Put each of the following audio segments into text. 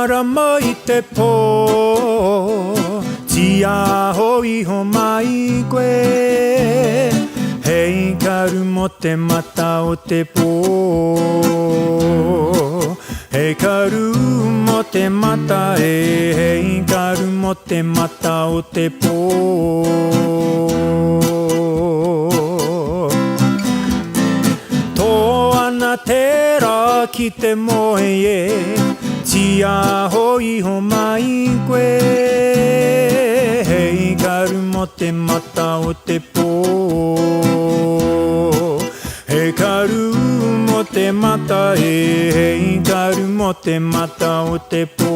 marama i te pō, tia hoi ho mai koe, hei karu mo te mata o te pō, hei karu mo te mata hei karu mo te mata o te pō. Ana te rā ki te moe e, tia hoi ho mai koe, hei karu mo te mata o te pō, hei karu mo te mata hei karu mo te mata o te pō.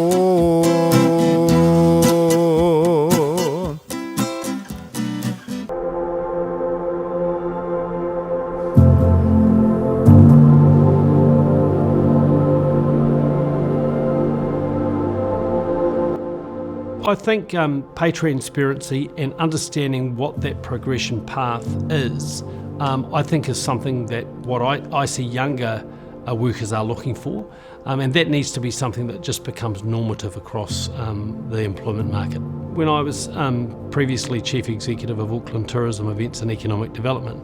I think pay transparency and understanding what that progression path is, I think is something that what I see younger workers are looking for, and that needs to be something that just becomes normative across the employment market. When I was previously Chief Executive of Auckland Tourism Events and Economic Development,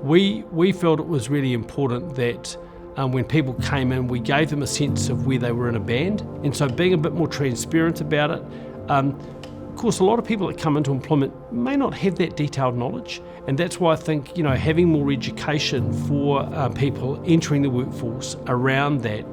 we felt it was really important that when people came in, we gave them a sense of where they were in a band, and so being a bit more transparent about it. Of course, a lot of people that come into employment may not have that detailed knowledge, and that's why I think having more education for people entering the workforce around that,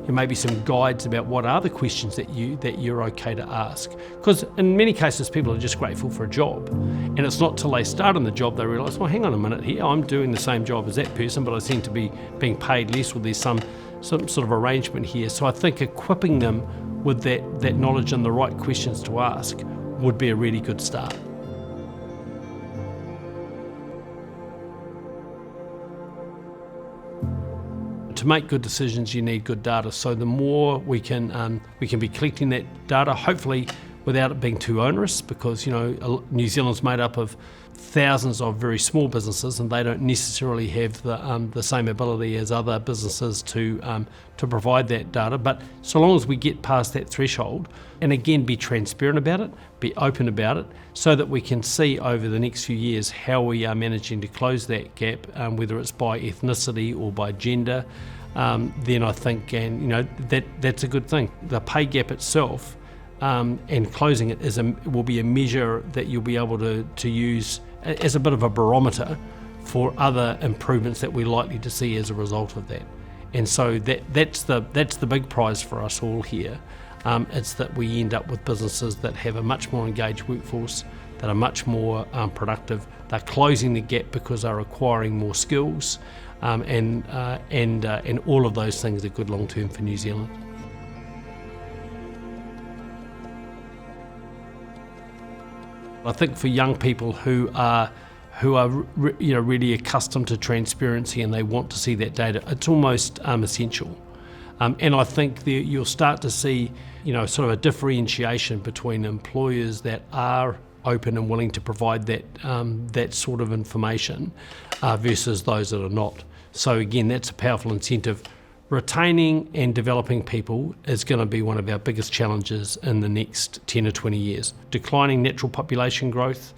maybe some guides about what are the questions that you're okay to ask. Because in many cases, people are just grateful for a job, and it's not till they start on the job they realise, well, hang on a minute here, I'm doing the same job as that person, but I seem to be being paid less, or there's some sort of arrangement here. So I think equipping them with that knowledge and the right questions to ask would be a really good start. To make good decisions, you need good data. So the more we can be collecting that data, hopefully without it being too onerous, because New Zealand's made up of thousands of very small businesses, and they don't necessarily have the same ability as other businesses to provide that data. But so long as we get past that threshold, and again be transparent about it, be open about it, so that we can see over the next few years how we are managing to close that gap, whether it's by ethnicity or by gender, then I think that's a good thing. The pay gap itself and closing it will be a measure that you'll be able to use as a bit of a barometer for other improvements that we're likely to see as a result of that. And so that's the big prize for us all here. It's that we end up with businesses that have a much more engaged workforce, that are much more productive. They're closing the gap because they're acquiring more skills, and all of those things are good long term for New Zealand. I think for young people who are really accustomed to transparency and they want to see that data, it's almost essential. And I think you'll start to see sort of a differentiation between employers that are open and willing to provide that sort of information versus those that are not. So again, that's a powerful incentive. Retaining and developing people is going to be one of our biggest challenges in the next 10 or 20 years. Declining natural population growth,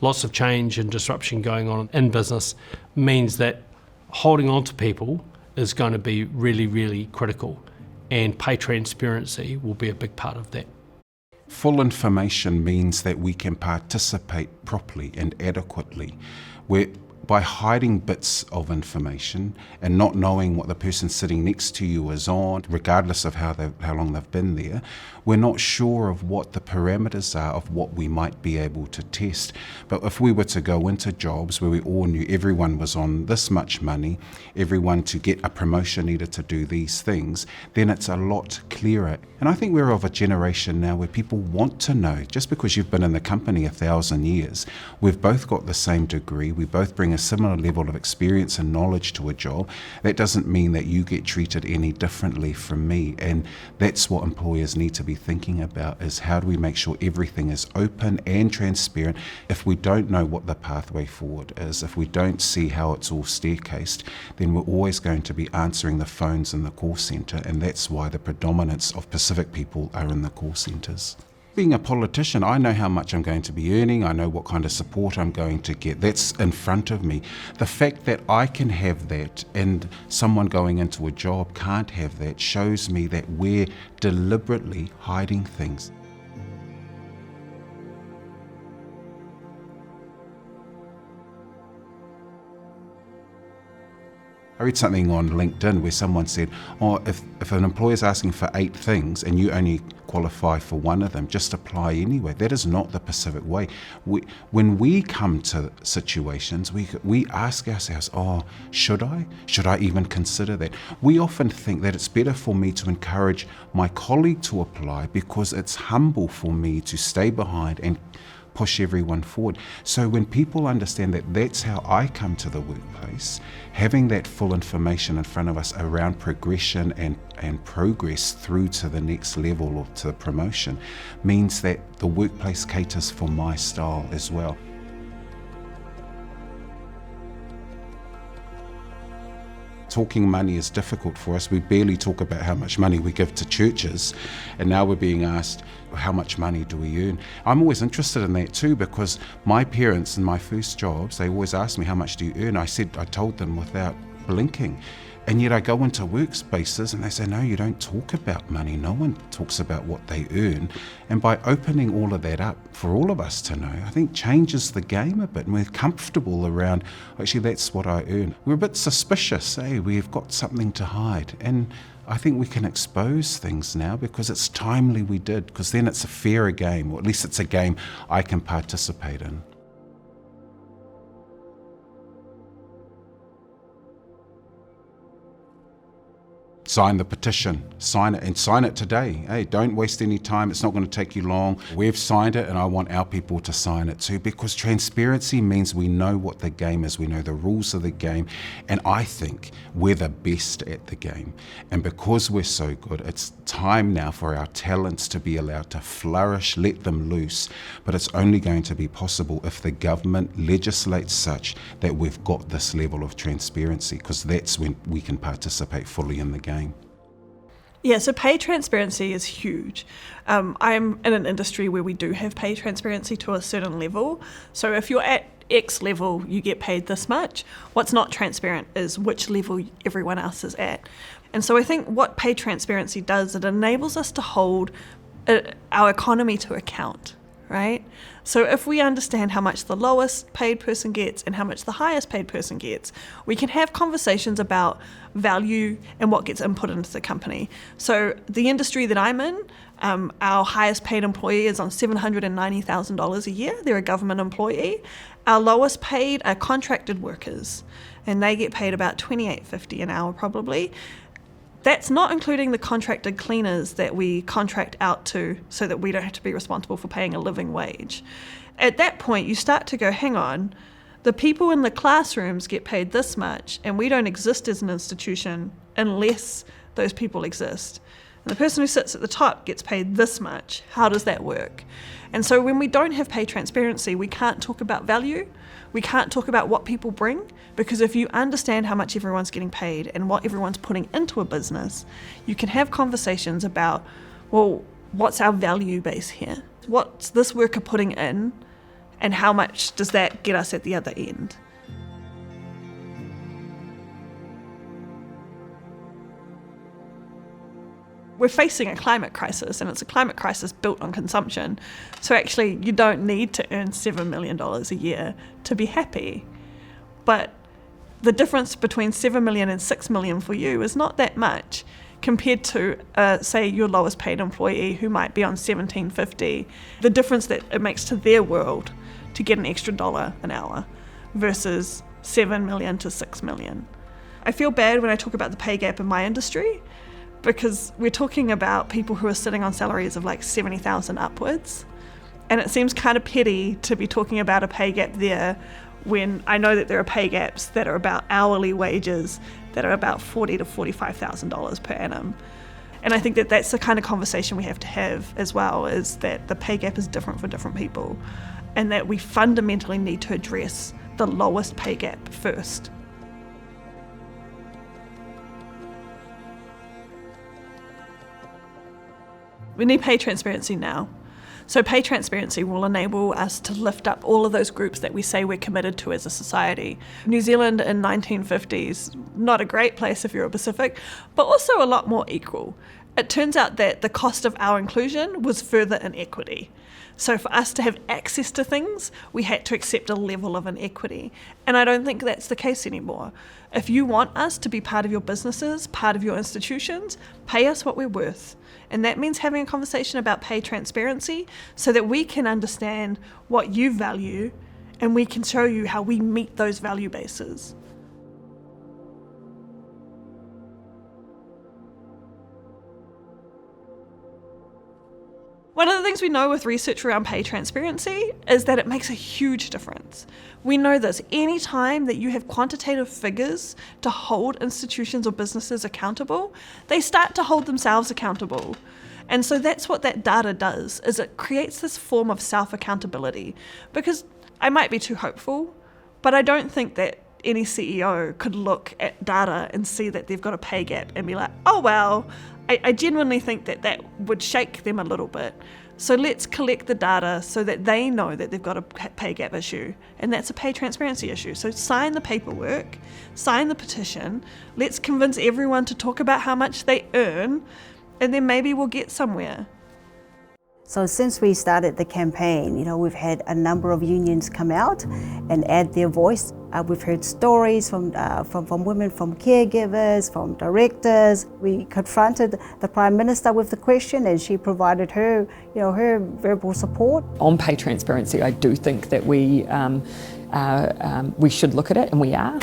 lots of change and disruption going on in business means that holding on to people is going to be really, really critical, and pay transparency will be a big part of that. Full information means that we can participate properly and adequately. By hiding bits of information and not knowing what the person sitting next to you is on, regardless of how long they've been there, we're not sure of what the parameters are of what we might be able to test. But if we were to go into jobs where we all knew everyone was on this much money, everyone to get a promotion needed to do these things, then it's a lot clearer. And I think we're of a generation now where people want to know, just because you've been in the company 1,000 years, we've both got the same degree, we both bring bring a similar level of experience and knowledge to a job, that doesn't mean that you get treated any differently from me. And that's what employers need to be thinking about, is how do we make sure everything is open and transparent. If we don't know what the pathway forward is, if we don't see how it's all staircased, then we're always going to be answering the phones in the call centre, and that's why the predominance of Pacific people are in the call centres. Being a politician, I know how much I'm going to be earning, I know what kind of support I'm going to get. That's in front of me. The fact that I can have that and someone going into a job can't have that shows me that we're deliberately hiding things. I read something on LinkedIn where someone said, if an employer's asking for 8 things and you only qualify for one of them, just apply anyway. That is not the Pacific way. When we come to situations, we ask ourselves, should I? Should I even consider that? We often think that it's better for me to encourage my colleague to apply because it's humble for me to stay behind and push everyone forward. So when people understand that that's how I come to the workplace, having that full information in front of us around progression and progress through to the next level or to promotion means that the workplace caters for my style as well. Talking money is difficult for us. We barely talk about how much money we give to churches, and now we're being asked, how much money do we earn? I'm always interested in that too, because my parents in my first jobs, they always asked me, how much do you earn? I told them without blinking. And yet I go into workspaces and they say, no, you don't talk about money. No one talks about what they earn. And by opening all of that up for all of us to know, I think changes the game a bit. And we're comfortable around, actually, that's what I earn. We're a bit suspicious, we've got something to hide. And I think we can expose things now because it's timely we did, because then it's a fairer game, or at least it's a game I can participate in. Sign the petition, sign it, and sign it today. Hey, don't waste any time. It's not going to take you long. We've signed it, and I want our people to sign it too, because transparency means we know what the game is. We know the rules of the game, and I think we're the best at the game. And because we're so good, it's time now for our talents to be allowed to flourish, let them loose. But it's only going to be possible if the government legislates such that we've got this level of transparency, because that's when we can participate fully in the game. Yeah, so pay transparency is huge. I'm in an industry where we do have pay transparency to a certain level. So if you're at X level, you get paid this much. What's not transparent is which level everyone else is at. And so I think what pay transparency does, it enables us to hold our economy to account, right? So if we understand how much the lowest paid person gets and how much the highest paid person gets, we can have conversations about value and what gets input into the company. So the industry that I'm in, our highest paid employee is on $790,000 a year. They're a government employee. Our lowest paid are contracted workers, and they get paid about $28.50 an hour probably. That's not including the contracted cleaners that we contract out to so that we don't have to be responsible for paying a living wage. At that point, you start to go, hang on, the people in the classrooms get paid this much, and we don't exist as an institution unless those people exist. And the person who sits at the top gets paid this much. How does that work? And so when we don't have pay transparency, we can't talk about value. We can't talk about what people bring, because if you understand how much everyone's getting paid and what everyone's putting into a business, you can have conversations about, well, what's our value base here? What's this worker putting in, and how much does that get us at the other end? We're facing a climate crisis, and it's a climate crisis built on consumption. So actually, you don't need to earn $7 million a year to be happy. But the difference between $7 million and $6 million for you is not that much compared to, say, your lowest paid employee who might be on $17.50. The difference that it makes to their world to get an extra $1 an hour versus $7 million to $6 million. I feel bad when I talk about the pay gap in my industry, because we're talking about people who are sitting on salaries of like $70,000 upwards. And it seems kind of petty to be talking about a pay gap there when I know that there are pay gaps that are about hourly wages that are about $40,000 to $45,000 per annum. And I think that that's the kind of conversation we have to have as well, is that the pay gap is different for different people, and that we fundamentally need to address the lowest pay gap first. We need pay transparency now. So pay transparency will enable us to lift up all of those groups that we say we're committed to as a society. New Zealand in 1950s, not a great place if you're a Pacific, but also a lot more equal. It turns out that the cost of our inclusion was further inequity. So for us to have access to things, we had to accept a level of inequity. And I don't think that's the case anymore. If you want us to be part of your businesses, part of your institutions, pay us what we're worth. And that means having a conversation about pay transparency so that we can understand what you value and we can show you how we meet those value bases. One of the things we know with research around pay transparency is that it makes a huge difference. We know this. Any time that you have quantitative figures to hold institutions or businesses accountable, they start to hold themselves accountable. And so that's what that data does, is it creates this form of self-accountability. Because I might be too hopeful, but I don't think that any CEO could look at data and see that they've got a pay gap and be like, oh well, I genuinely think that that would shake them a little bit. So let's collect the data so that they know that they've got a pay gap issue, and that's a pay transparency issue. So sign the paperwork, sign the petition, let's convince everyone to talk about how much they earn, and then maybe we'll get somewhere. So since we started the campaign, we've had a number of unions come out and add their voice. We've heard stories from women, from caregivers, from directors. We confronted the Prime Minister with the question, and she provided her verbal support. On pay transparency, I do think that we should look at it, and we are.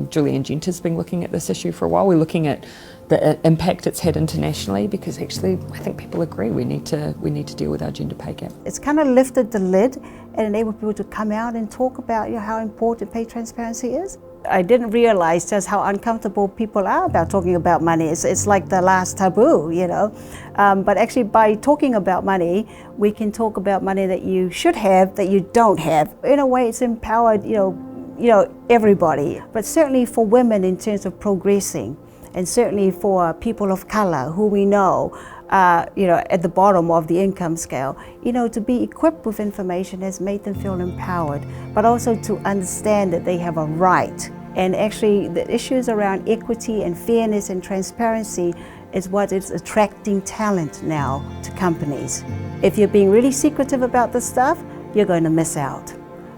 Julian Gent has been looking at this issue for a while. We're looking at the impact it's had internationally, because actually I think people agree we need to deal with our gender pay gap. It's kind of lifted the lid and enabled people to come out and talk about how important pay transparency is. I didn't realize just how uncomfortable people are about talking about money. It's like the last taboo, But actually, by talking about money, we can talk about money that you should have, that you don't have. In a way, it's empowered, everybody. But certainly for women in terms of progressing, and certainly for people of color who we know, at the bottom of the income scale, to be equipped with information has made them feel empowered, but also to understand that they have a right. And actually the issues around equity and fairness and transparency is what is attracting talent now to companies. If you're being really secretive about this stuff, you're going to miss out.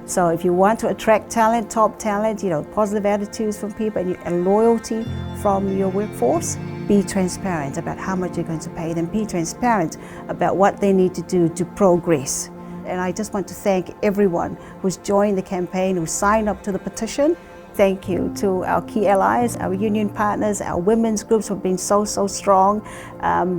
So if you want to attract talent, top talent, positive attitudes from people and loyalty from your workforce, be transparent about how much you're going to pay them. Be transparent about what they need to do to progress. And I just want to thank everyone who's joined the campaign, who signed up to the petition. Thank you to our key allies, our union partners, our women's groups who have been so strong,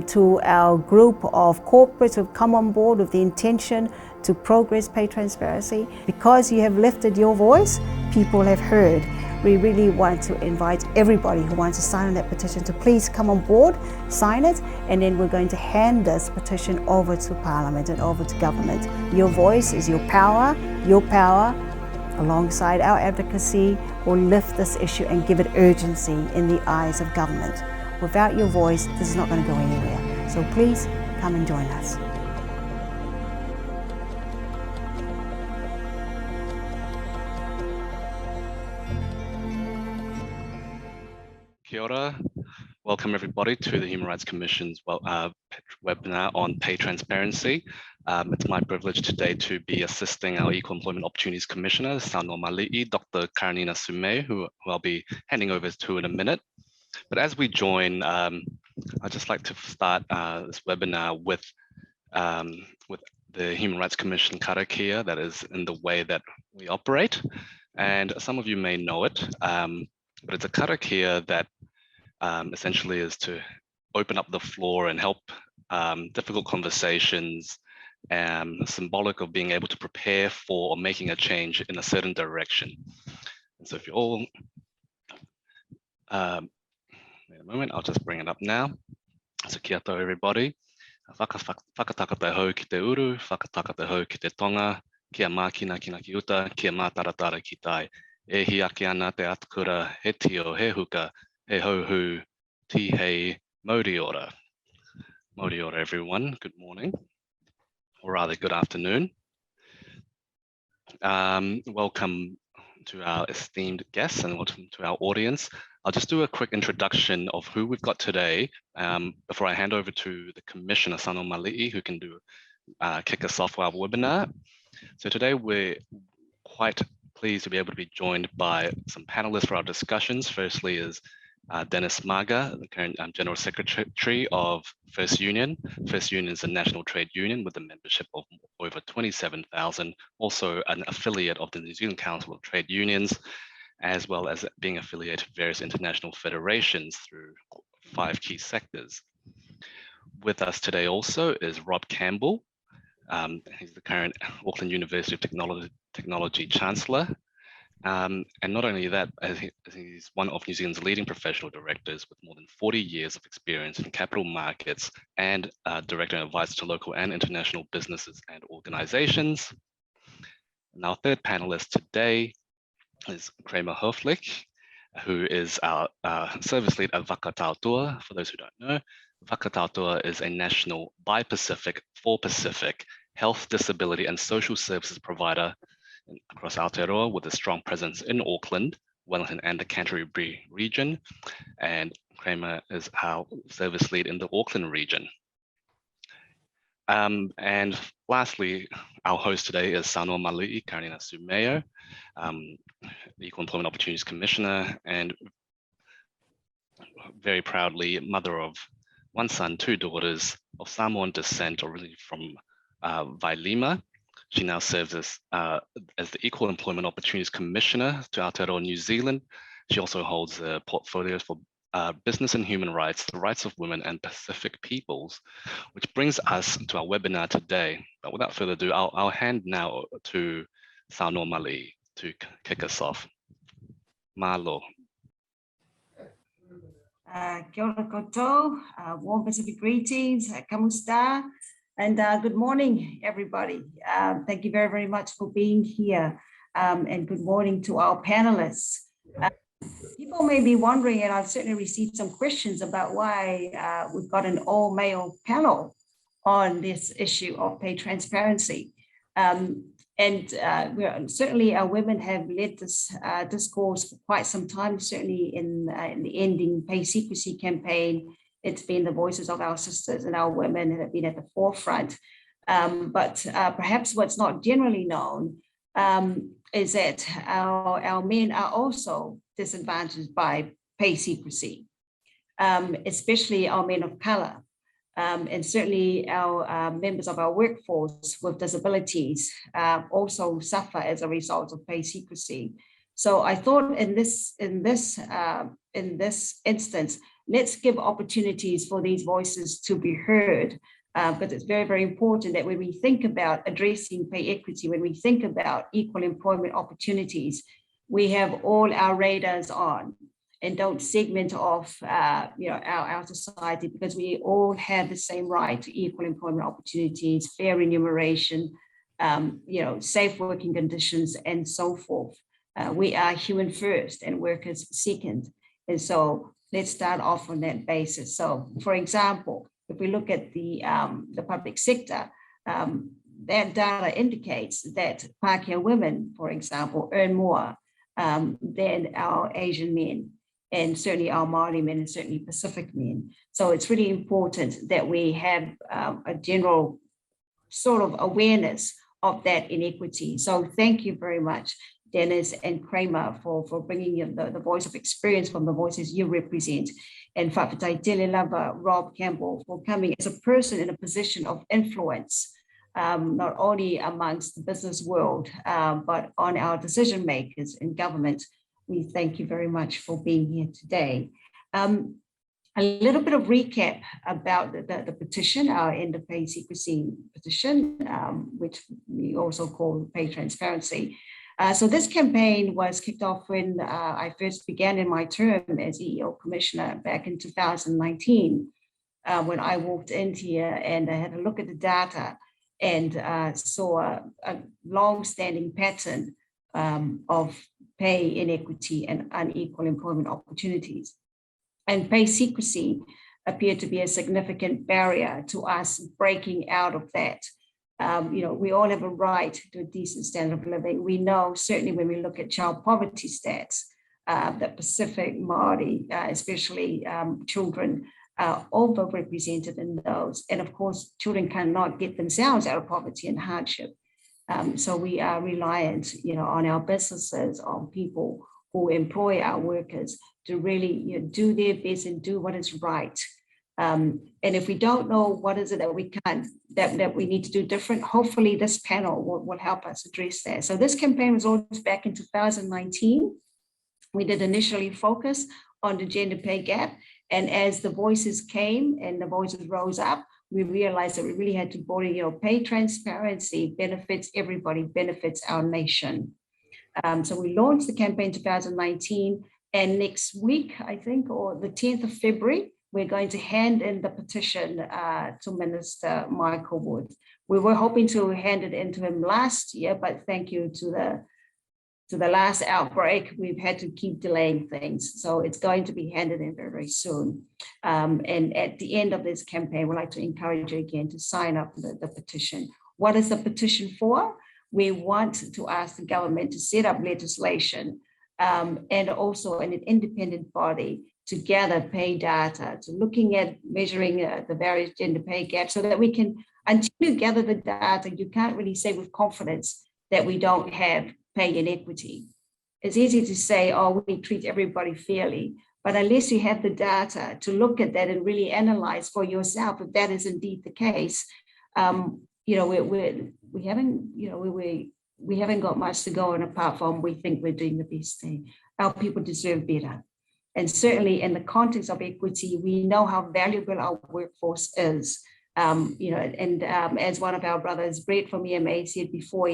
to our group of corporates who have come on board with the intention to progress pay transparency. Because you have lifted your voice, people have heard. We really want to invite everybody who wants to sign on that petition to please come on board, sign it, and then we're going to hand this petition over to Parliament and over to government. Your voice is your power. Your power, alongside our advocacy, will lift this issue and give it urgency in the eyes of government. Without your voice, this is not going to go anywhere. So please come and join us. Kia ora. Welcome everybody to the Human Rights Commission's webinar on pay transparency. It's my privilege today to be assisting our Equal Employment Opportunities Commissioner, Sano Mali'i, Dr. Karanina Sumé, who I'll be handing over to in a minute. But as we join, I'd just like to start this webinar with the Human Rights Commission karakia, that is in the way that we operate. And some of you may know it, but it's a karakia that essentially is to open up the floor and help difficult conversations symbolic of being able to prepare for or making a change in a certain direction. And so if you all, wait a moment, I'll just bring it up now. So kia tau everybody. Whakataka te hau ki te uru, whakataka te hau ki te tonga, kia mākina kina ki uta, kia mātaratara ki tai. E hi ake ana te atukura, he tio, he huka, he hauhu, ti hei, mauri ora. Mauri ora everyone, good morning, or rather good afternoon. Welcome to our esteemed guests and welcome to our audience. I'll just do a quick introduction of who we've got today before I hand over to the Commissioner, Sano Mali'i, who can kick us off our webinar. So today we're quite pleased to be able to be joined by some panelists for our discussions. Firstly is Dennis Maga, the current General Secretary of First Union. First Union is a national trade union with a membership of over 27,000, also an affiliate of the New Zealand Council of Trade Unions, as well as being affiliated with various international federations through 5 key sectors. With us today also is Rob Campbell. He's the current Auckland University of Technology Chancellor. And not only that, he's one of New Zealand's leading professional directors with more than 40 years of experience in capital markets and director and advisor to local and international businesses and organizations. And our third panelist today is Kramer Hoflich, who is our service lead at Vakatautua. For those who don't know, Vakatautua is a national bi-Pacific, for-Pacific health, disability, and social services provider across Aotearoa with a strong presence in Auckland, Wellington, and the Canterbury region. And Kramer is our service lead in the Auckland region. And lastly, our host today is Sano Mali'i Karina Sumeo, the Equal Employment Opportunities Commissioner, and very proudly mother of 1 son, 2 daughters of Samoan descent, originally from Vailima. She now serves as the Equal Employment Opportunities Commissioner to Aotearoa, New Zealand. She also holds portfolios for business and human rights, the rights of women and Pacific peoples, which brings us to our webinar today. But without further ado, I'll hand now to Sano Mali'i to kick us off. Malo. Kia ora koutou, warm Pacific greetings, kamusta, and good morning, everybody. Thank you very, very much for being here, and good morning to our panelists. People may be wondering, and I've certainly received some questions about why we've got an all-male panel on this issue of pay transparency. Certainly our women have led this discourse for quite some time, certainly in the Ending Pay Secrecy campaign. It's been the voices of our sisters and our women that have been at the forefront. But perhaps what's not generally known is that our men are also disadvantaged by pay secrecy, especially our men of color. And certainly our members of our workforce with disabilities also suffer as a result of pay secrecy. So I thought in this instance, let's give opportunities for these voices to be heard, because it's very, very important that when we think about addressing pay equity, when we think about equal employment opportunities, we have all our radars on and don't segment off our society, because we all have the same right to equal employment opportunities, fair remuneration, safe working conditions, and so forth. We are human first and workers second. And so let's start off on that basis. So for example, if we look at the public sector, that data indicates that Pākehā women, for example, earn more than our Asian men, and certainly our Māori men, and certainly Pacific men. So it's really important that we have a general sort of awareness of that inequity. So thank you very much, Dennis and Kramer, for bringing in the voice of experience from the voices you represent, and Whawhataitele Lava, Rob Campbell, for coming as a person in a position of influence, not only amongst the business world, but on our decision makers in government. We thank you very much for being here today. A little bit of recap about the petition, our End Pay Secrecy petition, which we also call Pay Transparency. So this campaign was kicked off when I first began in my term as EEO Commissioner back in 2019, when I walked in here and I had a look at the data and saw a long-standing pattern of pay inequity and unequal employment opportunities. And pay secrecy appeared to be a significant barrier to us breaking out of that. We all have a right to a decent standard of living. We know, certainly when we look at child poverty stats, that Pacific, Māori, especially children, are overrepresented in those. And of course, children cannot get themselves out of poverty and hardship. So we are reliant, on our businesses, on people who employ our workers to really do their best and do what is right. And if we don't know what is it that we can, that we need to do different, hopefully this panel will help us address that. So this campaign was launched back in 2019. We did initially focus on the gender pay gap. And as the voices came and the voices rose up, we realized that we really had to body, pay transparency benefits everybody, benefits our nation. So we launched the campaign in 2019, and next week, I think, or the 10th of February, we're going to hand in the petition to Minister Michael Wood. We were hoping to hand it in to him last year, but thank you to the last outbreak, we've had to keep delaying things. So it's going to be handed in very, very soon. And at the end of this campaign, we'd like to encourage you again to sign up the petition. What is the petition for? We want to ask the government to set up legislation and also an independent body to gather pay data, to looking at measuring the various gender pay gaps so that we can, until you gather the data, you can't really say with confidence that we don't have pay inequity. It's easy to say, oh, we treat everybody fairly, but unless you have the data to look at that and really analyze for yourself if that is indeed the case, we haven't got much to go on apart from we think we're doing the best thing. Our people deserve better. And certainly in the context of equity, we know how valuable our workforce is. As one of our brothers, Brett from EMA, said before,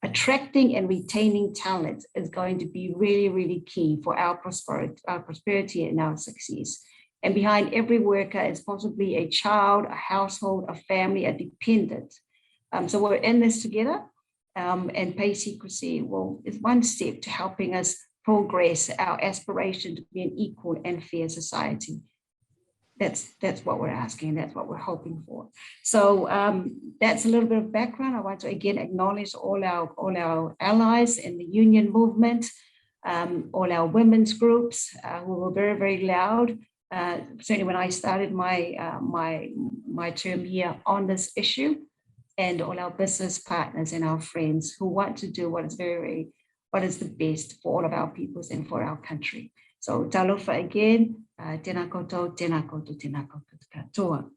attracting and retaining talent is going to be really, really key for our prosperity and our success. And behind every worker is possibly a child, a household, a family, a dependent. So we're in this together, and pay secrecy is one step to helping us progress our aspiration to be an equal and fair society. That's what we're asking, that's what we're hoping for. So that's a little bit of background. I want to again acknowledge all our allies in the union movement, all our women's groups who were very, very loud. Certainly when I started my term here on this issue, and all our business partners and our friends who want to do what is the best for all of our peoples and for our country. So talofa again, tēnā koutou, tēnā koutou, tēnā koutou katoa.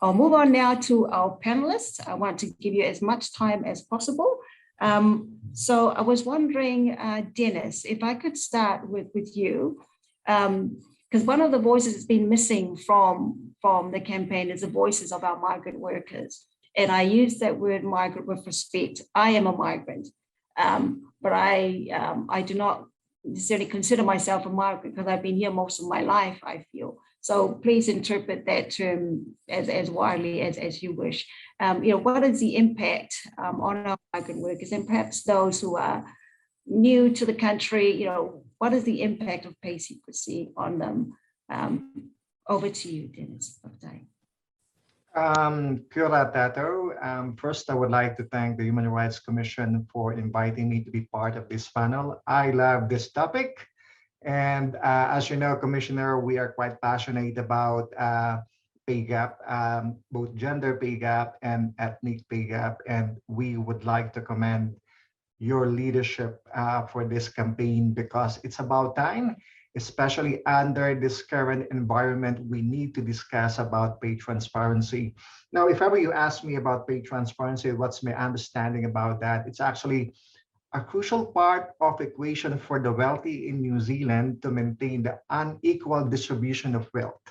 I'll move on now to our panelists. I want to give you as much time as possible. So I was wondering, Dennis, if I could start with you, because one of the voices that's been missing from the campaign is the voices of our migrant workers. And I use that word migrant with respect. I am a migrant, but I do not necessarily consider myself a migrant because I've been here most of my life, I feel. So please interpret that term as widely as you wish. What is the impact on our migrant workers and perhaps those who are new to the country? What is the impact of pay secrecy on them? Over to you, Dennis. Kia ora tātou. First, I would like to thank the Human Rights Commission for inviting me to be part of this panel. I love this topic. And as you know, Commissioner, we are quite passionate about pay gap, both gender pay gap and ethnic pay gap. And we would like to commend your leadership for this campaign because it's about time, especially under this current environment, we need to discuss about pay transparency. Now, if ever you ask me about pay transparency, what's my understanding about that? It's actually a crucial part of equation for the wealthy in New Zealand to maintain the unequal distribution of wealth.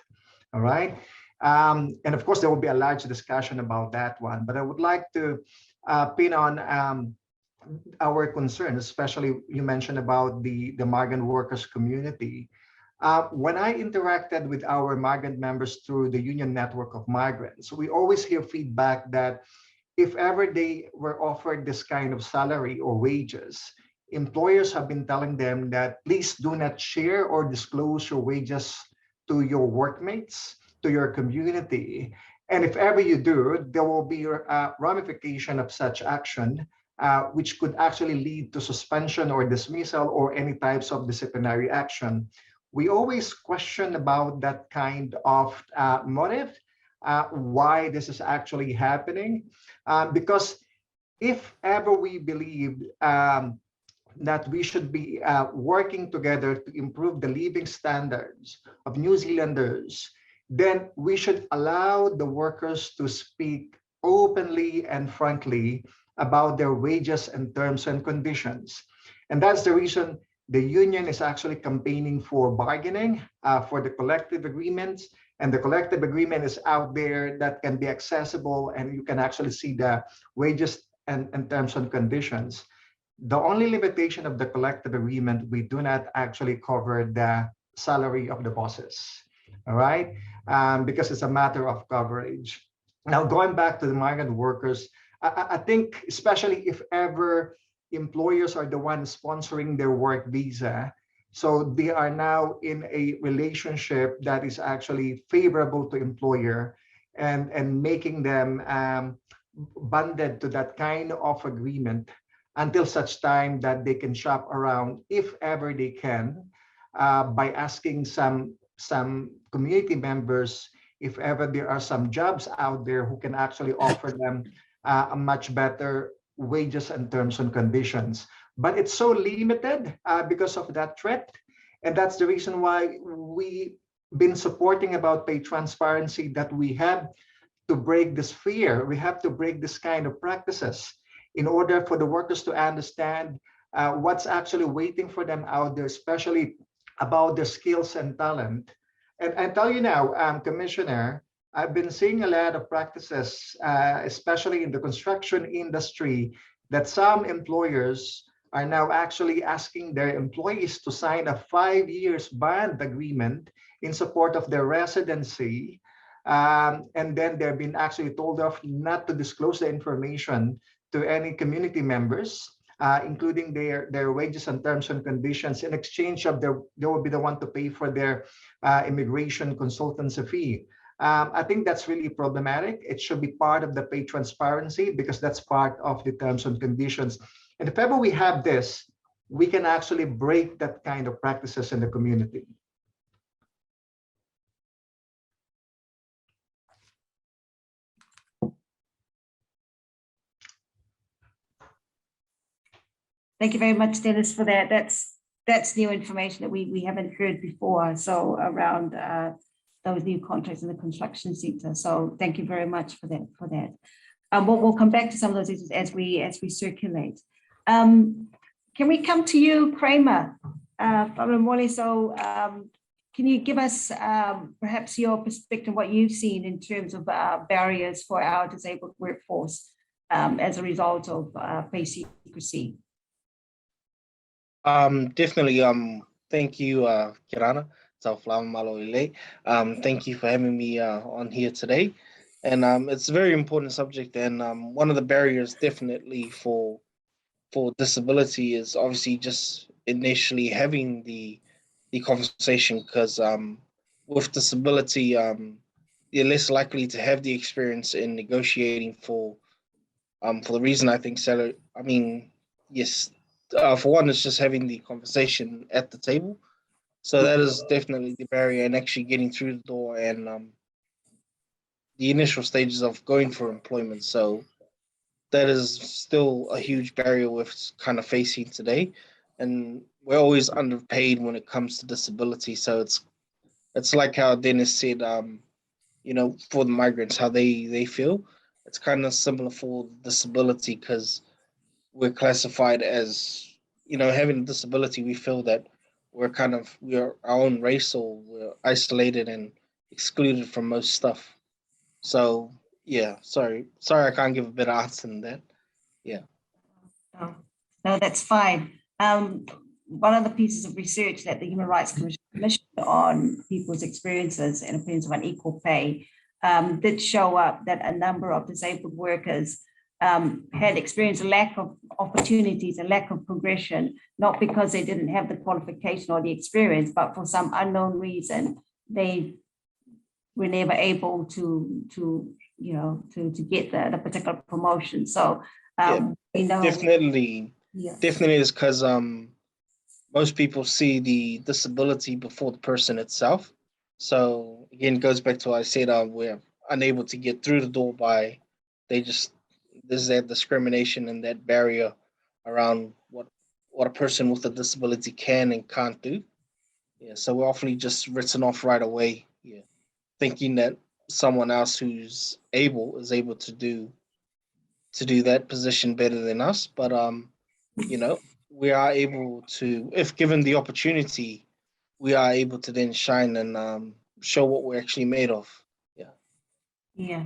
All right. And of course, there will be a large discussion about that one, but I would like to pin on our concern, especially you mentioned about the migrant workers community. When I interacted with our migrant members through the union network of migrants, we always hear feedback that if ever they were offered this kind of salary or wages, employers have been telling them that please do not share or disclose your wages to your workmates, to your community. And if ever you do, there will be a ramification of such action, which could actually lead to suspension or dismissal or any types of disciplinary action. We always question about that kind of motive, why this is actually happening, because if ever we believe that we should be working together to improve the living standards of New Zealanders, then we should allow the workers to speak openly and frankly about their wages and terms and conditions. And that's the reason the union is actually campaigning for bargaining, for the collective agreements. And the collective agreement is out there that can be accessible, and you can actually see the wages and terms and conditions. The only limitation of the collective agreement, we do not actually cover the salary of the bosses, all right? Because it's a matter of coverage. Now, going back to the migrant workers, I think especially if ever employers are the ones sponsoring their work visa, so they are now in a relationship that is actually favorable to employer and making them bonded to that kind of agreement until such time that they can shop around, if ever they can, by asking some community members if ever there are some jobs out there who can actually offer them a much better wages and terms and conditions. But it's so limited because of that threat. And that's the reason why we've been supporting about pay transparency, that we have to break this fear. We have to break this kind of practices in order for the workers to understand what's actually waiting for them out there, especially about their skills and talent. And I tell you now, Commissioner, I've been seeing a lot of practices, especially in the construction industry, that some employers are now actually asking their employees to sign a 5 years bond agreement in support of their residency. And then they've been actually told off not to disclose the information to any community members, including their wages and terms and conditions. In exchange of they will be the one to pay for their immigration consultancy fee. I think that's really problematic. It should be part of the pay transparency because that's part of the terms and conditions. And if ever we have this, we can actually break that kind of practices in the community. Thank you very much, Dennis, for that. That's new information that we haven't heard before. So around those new contracts in the construction sector. So thank you very much for that. We'll come back to some of those issues as we circulate. Can we come to you, Kramer, from Mole? So can you give us perhaps your perspective, what you've seen in terms of barriers for our disabled workforce as a result of pay secrecy? Definitely. Thank you, Kirana. Thank you for having me on here today. And it's a very important subject. And one of the barriers definitely for disability is obviously just initially having the conversation, because with disability, you're less likely to have the experience in negotiating for the reason I think salary. I mean, yes. For one, it's just having the conversation at the table. So that is definitely the barrier, and actually getting through the door and the initial stages of going for employment. So that is still a huge barrier we're kind of facing today. And we're always underpaid when it comes to disability. So it's like how Dennis said, for the migrants, how they feel. It's kind of similar for disability, because we're classified as, having a disability. We feel that we're our own race, or we're isolated and excluded from most stuff. So yeah, sorry, I can't give a better answer than that. Yeah. No, that's fine. One of the pieces of research that the Human Rights Commission commissioned on people's experiences and opinions of unequal pay did show up that a number of disabled workers had experienced a lack of opportunities, a lack of progression, not because they didn't have the qualification or the experience, but for some unknown reason, they were never able to get the particular promotion. So definitely is because most people see the disability before the person itself. So again, it goes back to what I said, we're unable to get through the door there's that discrimination and that barrier around what a person with a disability can and can't do. Yeah, so we're awfully just written off right away. Yeah, thinking that someone else who's is able to do that position better than us. But we are able to, if given the opportunity, we are able to then shine and show what we're actually made of. Yeah.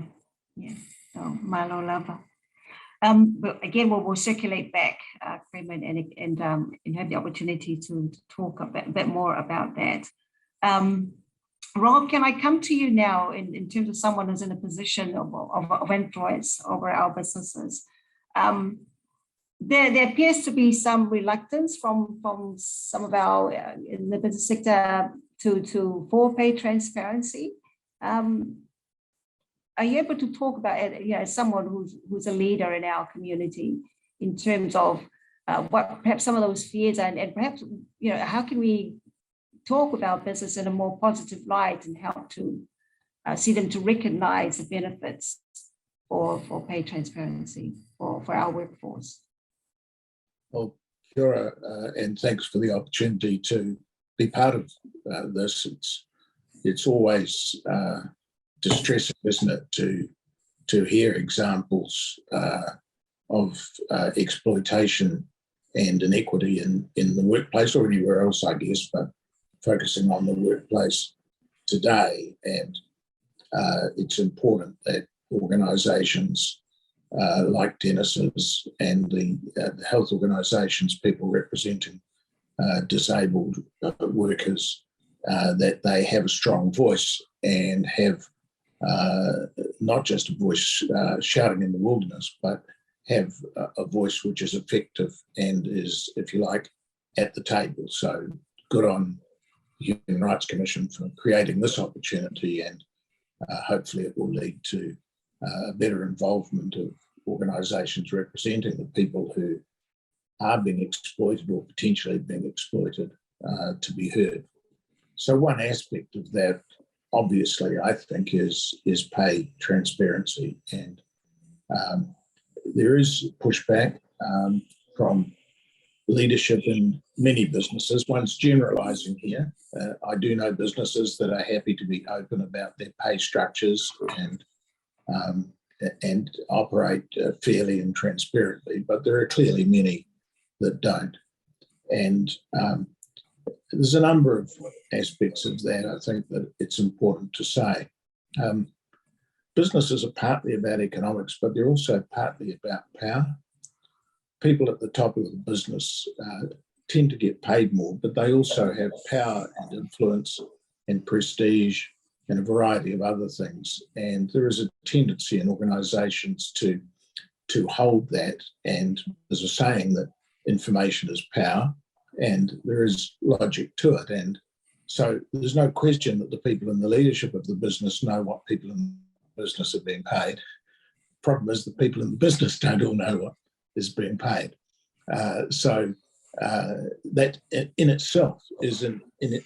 So Milo Lava. But again, we'll circulate back, Freeman, and have the opportunity to talk a bit more about that. Rob, can I come to you now in terms of someone who's in a position of influence over our businesses? There appears to be some reluctance from some of our in the business sector for pay transparency. Are you able to talk about it, as someone who's a leader in our community, in terms of what perhaps some of those fears are, and perhaps how can we talk about business in a more positive light and help to see them to recognize the benefits for pay transparency for our workforce? Well, Kia ora, and thanks for the opportunity to be part of this. It's always distressing, isn't it, to hear examples of exploitation and inequity in the workplace or anywhere else, I guess, but focusing on the workplace today. And it's important that organisations like Dennis's and the health organisations, people representing disabled workers, that they have a strong voice and have not just a voice shouting in the wilderness, but have a voice which is effective and is, if you like, at the table. So good on the Human Rights Commission for creating this opportunity, and hopefully it will lead to better involvement of organisations representing the people who are being exploited or potentially being exploited to be heard. So one aspect of that, obviously, I think, is pay transparency, and there is pushback from leadership in many businesses. One's generalising here. I do know businesses that are happy to be open about their pay structures and operate fairly and transparently, but there are clearly many that don't. And there's a number of aspects of that, I think, that it's important to say. Businesses are partly about economics, but they're also partly about power. People at the top of the business tend to get paid more, but they also have power and influence and prestige and a variety of other things. And there is a tendency in organisations to hold that. And there's a saying that information is power, and there is logic to it. And so there's no question that the people in the leadership of the business know what people in the business are being paid. Problem is the people in the business don't all know what is being paid. So that in itself is an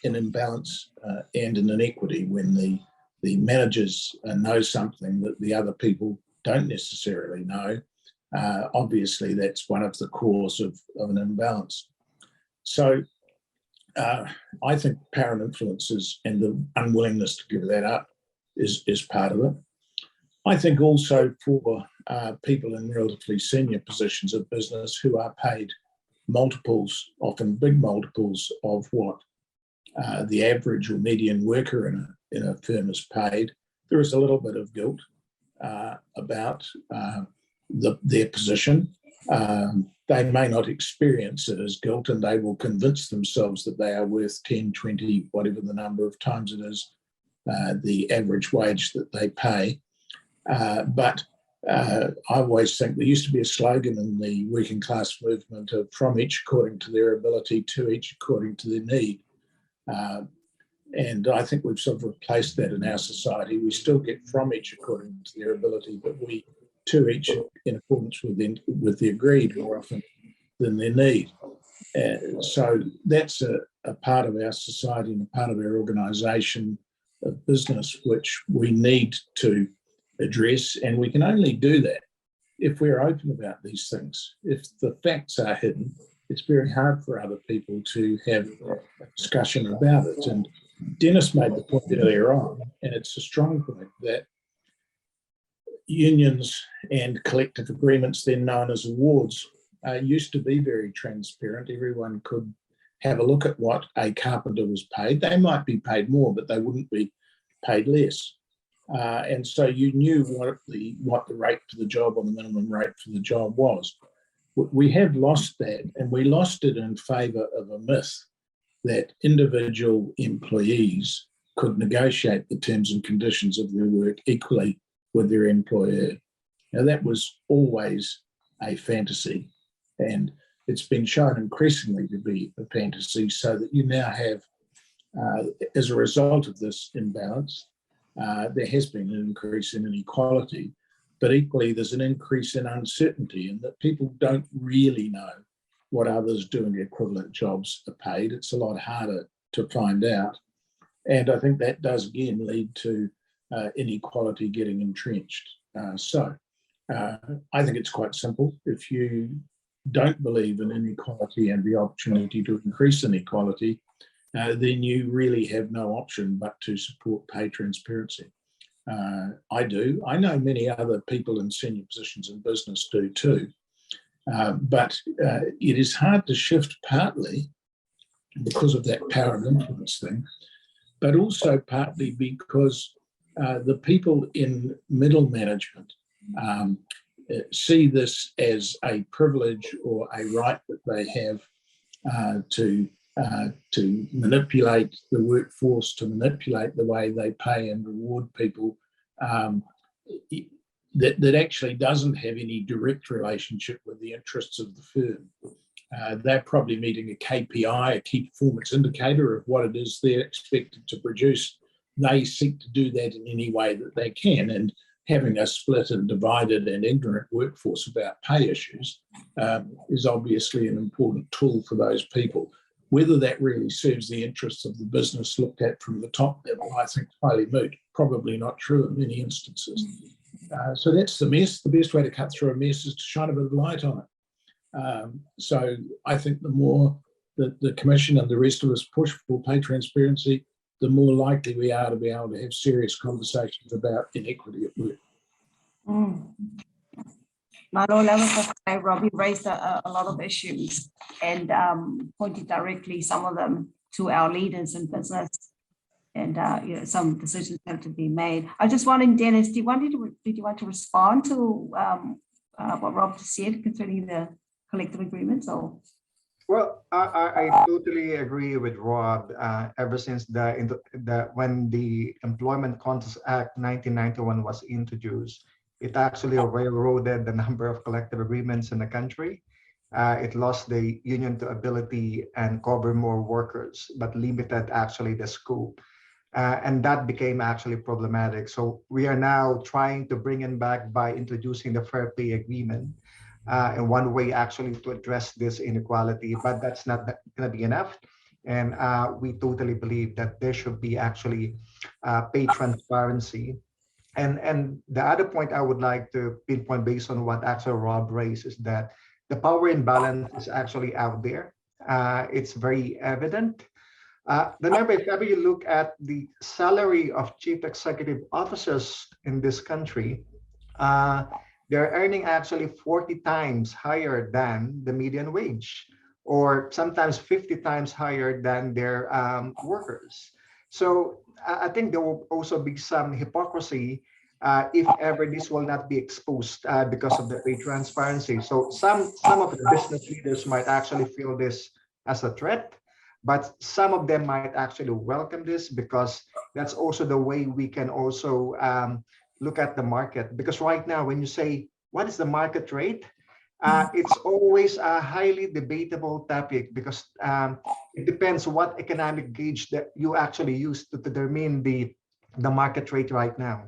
imbalance and an inequity when the managers know something that the other people don't necessarily know. Obviously, that's one of the cause of an imbalance. So I think power and influences and the unwillingness to give that up is part of it. I think also for people in relatively senior positions of business who are paid multiples, often big multiples, of what the average or median worker in a firm is paid. There is a little bit of guilt about their position. They may not experience it as guilt, and they will convince themselves that they are worth 10, 20, whatever the number of times it is, the average wage that they pay. But I always think there used to be a slogan in the working class movement of from each according to their ability, to each according to their need. And I think we've sort of replaced that in our society. We still get from each according to their ability, but we to each in accordance with the agreed more often than their need. So that's a part of our society and a part of our organisation of business which we need to address, and we can only do that if we're open about these things. If the facts are hidden, it's very hard for other people to have a discussion about it. And Dennis made the point earlier on, and it's a strong point, that unions and collective agreements, then known as awards, used to be very transparent. Everyone could have a look at what a carpenter was paid. They might be paid more, but they wouldn't be paid less. And so you knew what the rate for the job or the minimum rate for the job was. We have lost that, and we lost it in favour of a myth that individual employees could negotiate the terms and conditions of their work equally with their employer. Now, that was always a fantasy, and it's been shown increasingly to be a fantasy, so that you now have, as a result of this imbalance, there has been an increase in inequality, but equally there's an increase in uncertainty, in that people don't really know what others doing equivalent jobs are paid. It's a lot harder to find out. And I think that does again lead to inequality getting entrenched. So I think it's quite simple. If you don't believe in inequality and the opportunity to increase inequality, then you really have no option but to support pay transparency. I do. I know many other people in senior positions in business do too. But it is hard to shift, partly because of that power and influence thing, but also partly because the people in middle management see this as a privilege or a right that they have to manipulate the workforce, to manipulate the way they pay and reward people, that actually doesn't have any direct relationship with the interests of the firm. They're probably meeting a KPI, a key performance indicator of what it is they're expected to produce. They seek to do that in any way that they can, and having a split and divided and ignorant workforce about pay issues is obviously an important tool for those people. Whether that really serves the interests of the business looked at from the top level, I think highly moot. Probably not true in many instances. So that's the mess. The best way to cut through a mess is to shine a bit of light on it. So I think the more that the Commission and the rest of us push for pay transparency, the more likely we are to be able to have serious conversations about inequity at work. Not all levels of Robbie raised a lot of issues and pointed directly, some of them, to our leaders in business. And some decisions have to be made. I just wondering, Dennis, did you want to respond to what Rob said concerning the collective agreements? Or Well, I totally agree with Rob. Ever since when the Employment Contest Act 1991 was introduced, it actually railroaded the number of collective agreements in the country. It lost the union to ability and cover more workers, but limited actually the scope. And that became actually problematic. So we are now trying to bring it back by introducing the Fair Pay Agreement. And one way actually to address this inequality, but that's not going to be enough. And we totally believe that there should be actually pay transparency. And the other point I would like to pinpoint based on what actually Rob raised is that the power imbalance is actually out there. It's very evident. Remember, if ever you look at the salary of chief executive officers in this country, they're earning actually 40 times higher than the median wage, or sometimes 50 times higher than their workers. So I think there will also be some hypocrisy if ever this will not be exposed because of the pay transparency. So some of the business leaders might actually feel this as a threat, but some of them might actually welcome this because that's also the way we can also look at the market. Because right now, when you say, what is the market rate? It's always a highly debatable topic because it depends what economic gauge that you actually use to determine the market rate right now.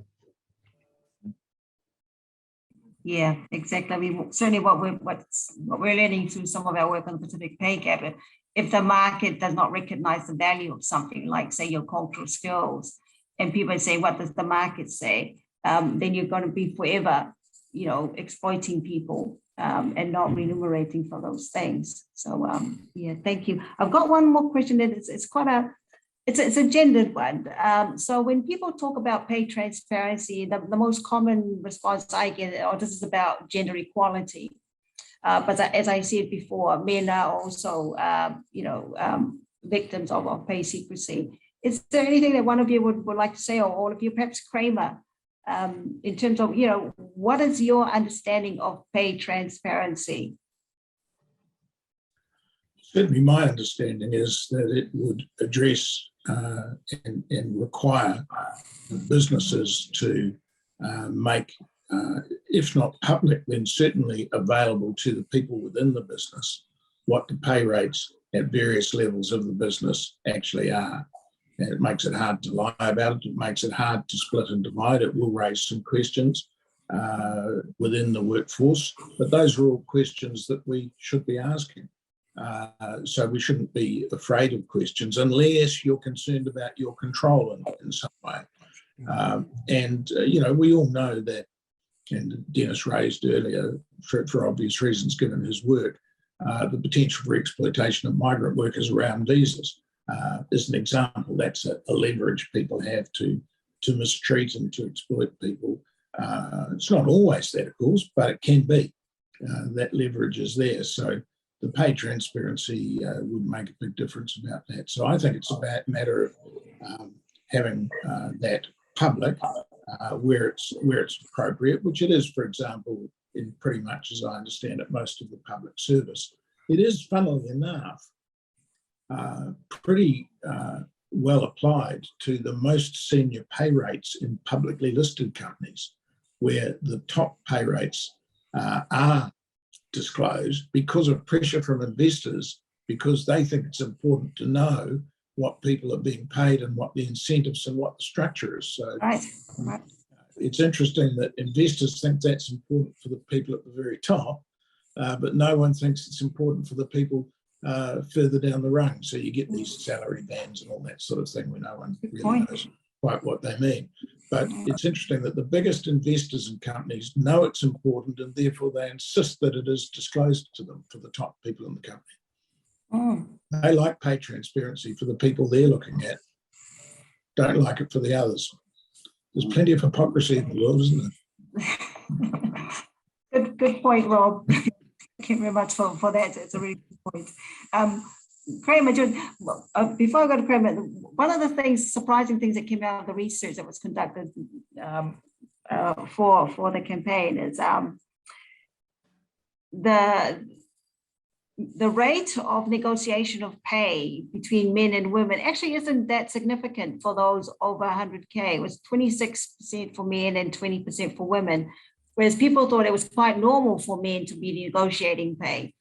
Yeah, exactly. I mean, certainly what we're learning through some of our work on the Pacific pay gap, if the market does not recognize the value of something like, say, your cultural skills, and people say, what does the market say? Then you're going to be forever, exploiting people and not remunerating for those things. So yeah, thank you. I've got one more question that it's quite it's a gendered one. So when people talk about pay transparency, the most common response I get, oh, this is about gender equality. But as I said before, men are also, victims of pay secrecy. Is there anything that one of you would like to say, or all of you, perhaps Kramer, in terms of, what is your understanding of pay transparency? Certainly my understanding is that it would address and require businesses to make, if not public, then certainly available to the people within the business, what the pay rates at various levels of the business actually are. And it makes it hard to lie about it. It makes it hard to split and divide. It will raise some questions within the workforce, but those are all questions that we should be asking. So we shouldn't be afraid of questions unless you're concerned about your control in some way. We all know that, and Dennis raised earlier, for obvious reasons given his work, the potential for exploitation of migrant workers around visas is an example. That's a leverage people have to mistreat and to exploit people. It's not always that, of course, but it can be. That leverage is there. So the pay transparency would make a big difference about that. So I think it's about a matter of having that public where it's appropriate, which it is, for example, in pretty much, as I understand it, most of the public service. It is, funnily enough, pretty well applied to the most senior pay rates in publicly listed companies, where the top pay rates are disclosed because of pressure from investors, because they think it's important to know what people are being paid and what the incentives and what the structure is. So right. It's interesting that investors think that's important for the people at the very top, but no one thinks it's important for the people further down the rung. So you get these salary bands and all that sort of thing where no one really knows quite what they mean. But it's interesting that the biggest investors in companies know it's important, and therefore they insist that it is disclosed to them for the top people in the company. They like pay transparency for the people they're looking at, don't like it for the others. There's plenty of hypocrisy in the world, isn't there? Good point, Rob. Thank you very much for that. It's a really good point. Kramer, before I go to Kramer, one of the surprising things that came out of the research that was conducted for the campaign is the rate of negotiation of pay between men and women actually isn't that significant for those over 100K. It was 26% for men and 20% for women, whereas people thought it was quite normal for men to be negotiating pay.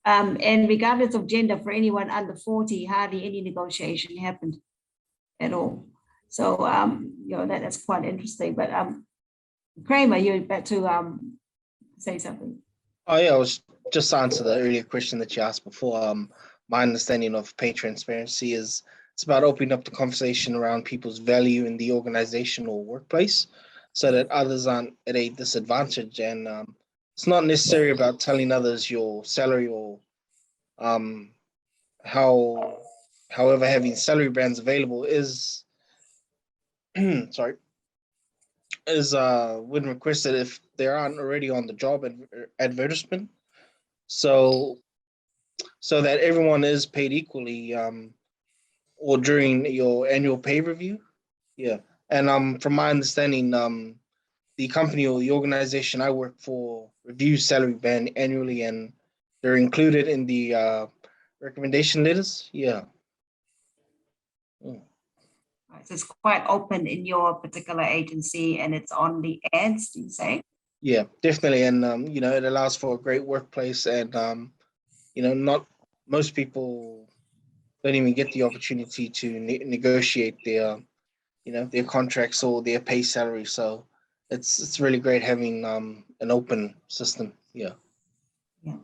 And regardless of gender, for anyone under 40, hardly any negotiation happened at all. So, that's quite interesting. But Kramer, you're about to say something. Oh, yeah, I was just to answer the earlier question that you asked before. My understanding of pay transparency is it's about opening up the conversation around people's value in the organization or workplace so that others aren't at a disadvantage. And it's not necessarily about telling others your salary or however having salary bands available is when requested, if they aren't already on the job advertisement. So that everyone is paid equally, or during your annual pay review. Yeah. And from my understanding, the company or the organization I work for reviews salary band annually, and they're included in the recommendation letters. Yeah. Right, so it's quite open in your particular agency, and it's on the ads, do you say? Yeah, definitely. And, it allows for a great workplace, and, not most people don't even get the opportunity to negotiate their contracts or their pay salary. So it's really great having an open system. Yeah. Yeah.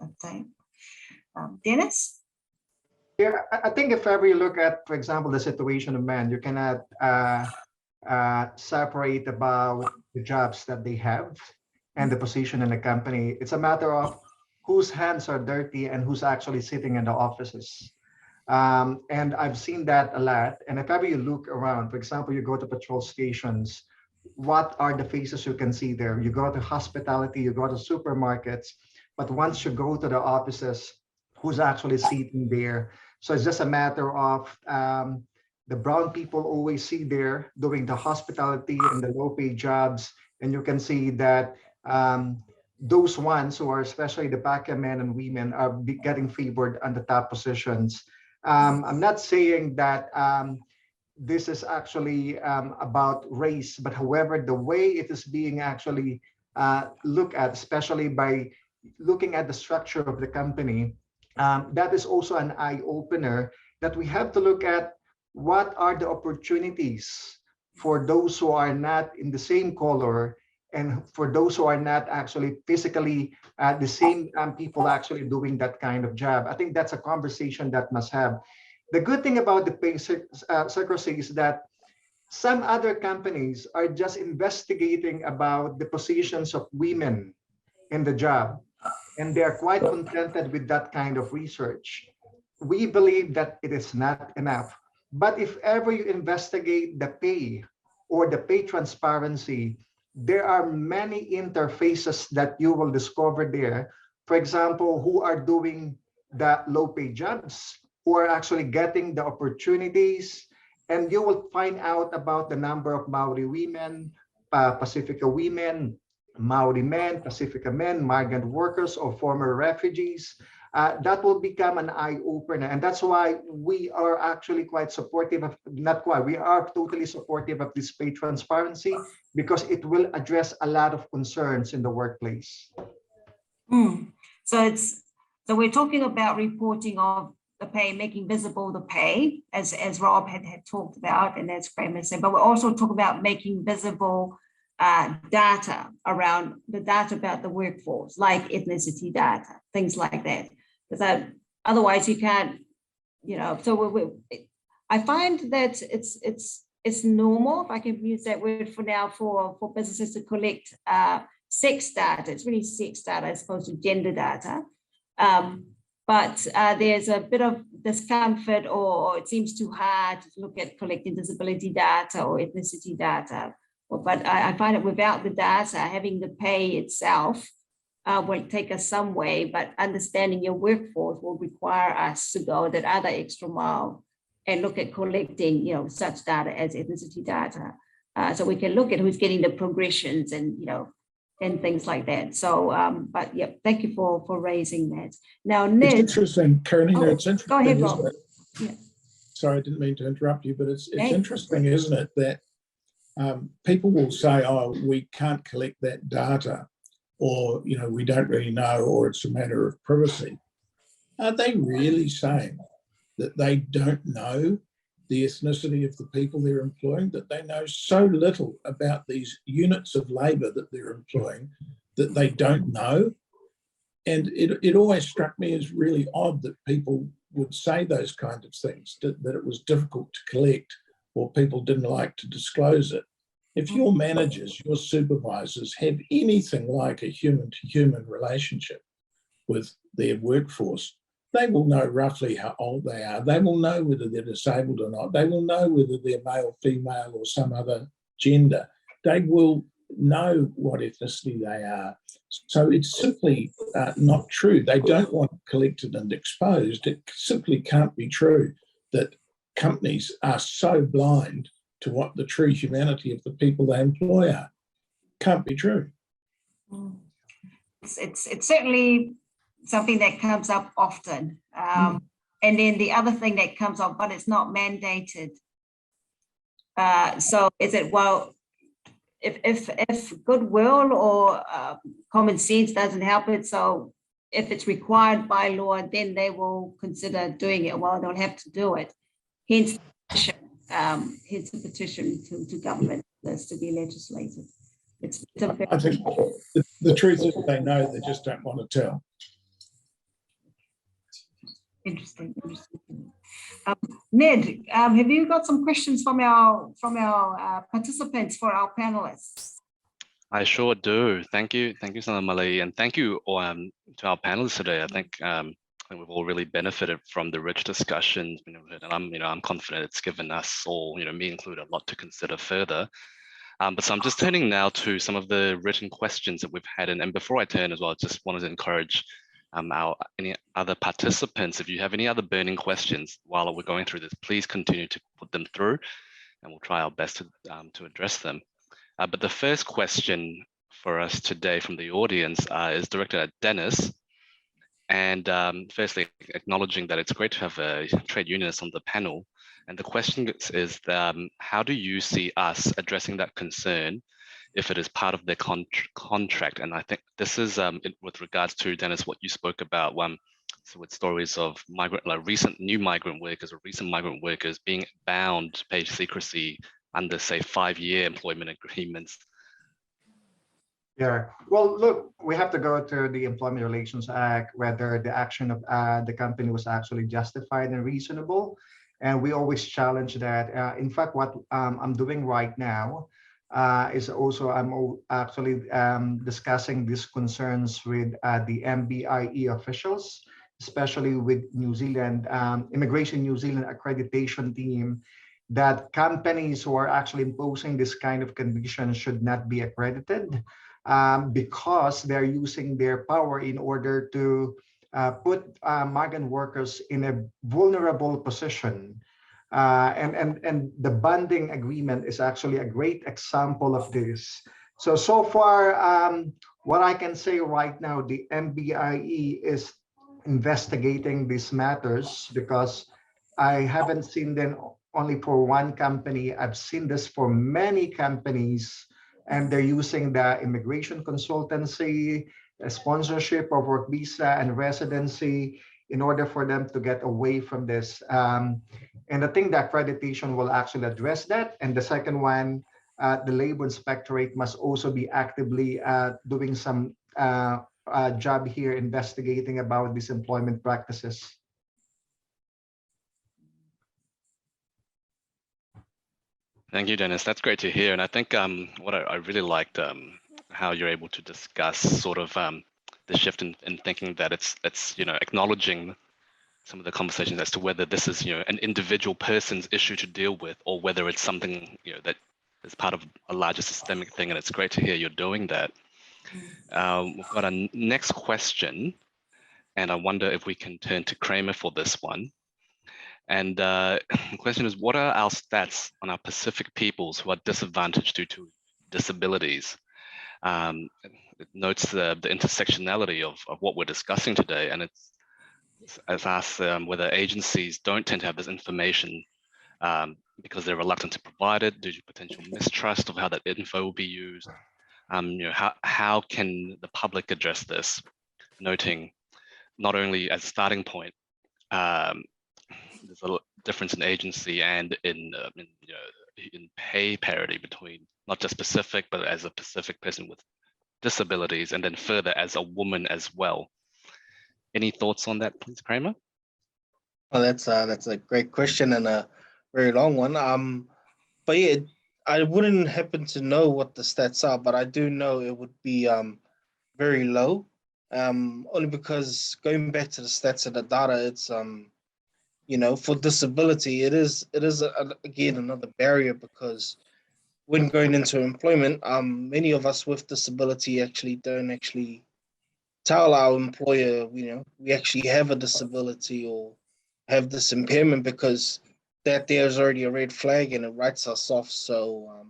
Okay. Dennis? Yeah, I think if ever you look at, for example, the situation of men, you cannot separate about the jobs that they have and the position in the company. It's a matter of whose hands are dirty and who's actually sitting in the offices. And I've seen that a lot. And if ever you look around, for example, you go to patrol stations, what are the faces you can see there? You go to hospitality, you go to supermarkets, but once you go to the offices, who's actually sitting there? So it's just a matter of the brown people always see there doing the hospitality and the low paid jobs. And you can see that those ones who are especially the back end men and women are getting favored on the top positions. I'm not saying that this is actually about race, but however, the way it is being actually looked at, especially by looking at the structure of the company, that is also an eye-opener that we have to look at what are the opportunities for those who are not in the same color and for those who are not actually physically the same people actually doing that kind of job. I think that's a conversation that must have. The good thing about the pay secrecy is that some other companies are just investigating about the positions of women in the job, and they are quite contented with that kind of research. We believe that it is not enough. But if ever you investigate the pay or the pay transparency, there are many interfaces that you will discover there. For example, who are doing the low pay jobs, who are actually getting the opportunities, and you will find out about the number of Maori women, Pacifica women, Maori men, Pacifica men, migrant workers, or former refugees. That will become an eye-opener. And that's why we are actually quite supportive of, not quite, we are totally supportive of this pay transparency because it will address a lot of concerns in the workplace. So we're talking about reporting of the pay, making visible the pay, as Rob had talked about, and as Graham said, but we're also talking about making visible data around the data about the workforce, like ethnicity data, things like that. Because otherwise you can't, so I find that it's normal, if I can use that word for now, for businesses to collect sex data. It's really sex data as opposed to gender data. But there's a bit of discomfort, or it seems too hard to look at collecting disability data or ethnicity data. But I find that without the data, having the pay itself will take us some way, but understanding your workforce will require us to go that other extra mile and look at collecting, such data as ethnicity data. So we can look at who's getting the progressions and, and things like that. So, but yeah, thank you for raising that. Now, Ned. It's interesting, Carolina, it's interesting. Go ahead, Rob. Yeah. Sorry, I didn't mean to interrupt you, but it's interesting, isn't it, that people will say, oh, we can't collect that data, or, we don't really know, or it's a matter of privacy. Are they really saying that they don't know the ethnicity of the people they're employing, that they know so little about these units of labour that they're employing that they don't know? And it always struck me as really odd that people would say those kind of things, that it was difficult to collect or people didn't like to disclose it. If your managers, your supervisors have anything like a human-to-human relationship with their workforce, they will know roughly how old they are. They will know whether they're disabled or not. They will know whether they're male, female, or some other gender. They will know what ethnicity they are. So it's simply not true. They don't want collected and exposed. It simply can't be true that companies are so blind to what the true humanity of the people they employ are. Can't be true. It's certainly something that comes up often. And then the other thing that comes up, but it's not mandated. So is it, well, if goodwill or common sense doesn't help it, so if it's required by law, then they will consider doing it. Well, they don't have to do it. Hence the petition to government this to be legislated. I think the truth is they know, they just don't want to tell. Interesting. Ned, have you got some questions from our participants for our panelists? I sure do. Thank you, Sanamali, and thank you to our panelists today. I think we've all really benefited from the rich discussions, and I'm confident it's given us all, me included, a lot to consider further. But so I'm just turning now to some of the written questions that we've had, and before I turn as well, I just wanted to encourage any other participants, if you have any other burning questions while we're going through this, please continue to put them through, and we'll try our best to address them. But the first question for us today from the audience is directed at Dennis. And firstly, acknowledging that it's great to have a trade unionist on the panel. And the question is how do you see us addressing that concern if it is part of their contract? And I think this is with regards to, Dennis, what you spoke about, so with stories of recent migrant workers being bound to pay secrecy under, say, 5-year employment agreements. Yeah, well, look, we have to go to the Employment Relations Act, whether the action of the company was actually justified and reasonable. And we always challenge that. In fact, what I'm doing right now is also I'm actually discussing these concerns with the MBIE officials, especially with New Zealand, Immigration New Zealand accreditation team, that companies who are actually imposing this kind of conditions should not be accredited because they're using their power in order to put migrant workers in a vulnerable position. And the bonding agreement is actually a great example of this. So far, what I can say right now, the MBIE is investigating these matters because I haven't seen them only for one company. I've seen this for many companies, and they're using the immigration consultancy, sponsorship of work visa and residency in order for them to get away from this. And I think the accreditation will actually address that. And the second one, the Labor Inspectorate must also be actively doing some job here investigating about these employment practices. Thank you, Dennis. That's great to hear. And I think what I really liked how you're able to discuss sort of the shift in thinking that it's acknowledging some of the conversations as to whether this is an individual person's issue to deal with, or whether it's something that is part of a larger systemic thing. And it's great to hear you're doing that. We've got a next question, and I wonder if we can turn to Kramer for this one. And the question is, what are our stats on our Pacific peoples who are disadvantaged due to disabilities? It notes the intersectionality of what we're discussing today, and it's asked whether agencies don't tend to have this information because they're reluctant to provide it due to potential mistrust of how that info will be used. How can the public address this? Noting not only as a starting point, there's a difference in agency and in pay parity between not just Pacific, but as a Pacific person with disabilities, and then further as a woman as well. Any thoughts on that, please, Kramer? Well, that's a great question and a very long one. But yeah, I wouldn't happen to know what the stats are, but I do know it would be very low. Only because going back to the stats and the data, it's for disability, it is again another barrier, because when going into employment, many of us with disability actually don't actually tell our employer, we actually have a disability or have this impairment, because that there's already a red flag and it writes us off. So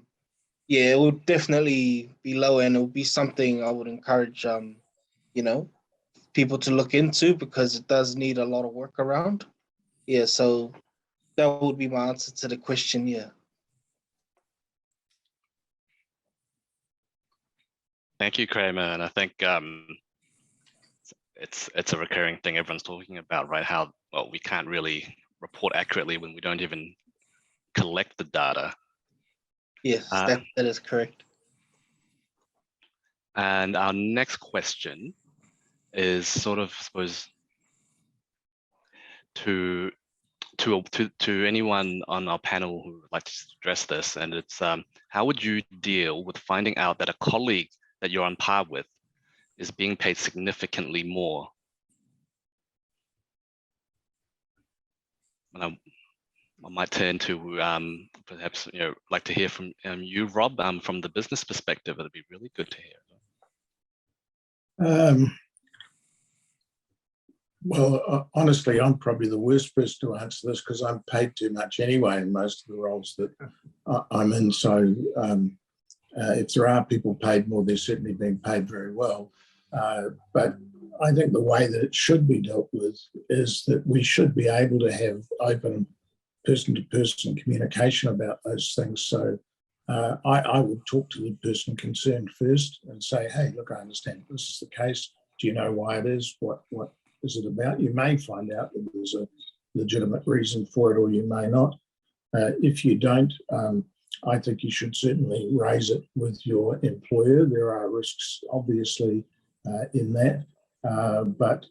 yeah, it would definitely be low, and it would be something I would encourage people to look into, because it does need a lot of work around. Yeah, so that would be my answer to the question. Yeah. Thank you, Kramer. And I think it's a recurring thing everyone's talking about, right? How, well, we can't really report accurately when we don't even collect the data. Yes, that is correct. And our next question is sort of, I suppose, to anyone on our panel who would like to address this, and it's how would you deal with finding out that a colleague that you're on par with is being paid significantly more? And I might turn to perhaps like to hear from you, Rob, from the business perspective. It'd be really good to hear. Well, honestly, I'm probably the worst person to answer this, because I'm paid too much anyway in most of the roles that I'm in. So if there are people paid more, they're certainly being paid very well. But I think the way that it should be dealt with is that we should be able to have open person-to-person communication about those things. So I would talk to the person concerned first and say, hey, look, I understand this is the case. Do you know why it is? What is it about? You may find out that there's a legitimate reason for it, or you may not. If you don't, I think you should certainly raise it with your employer. There are risks, obviously, in that, but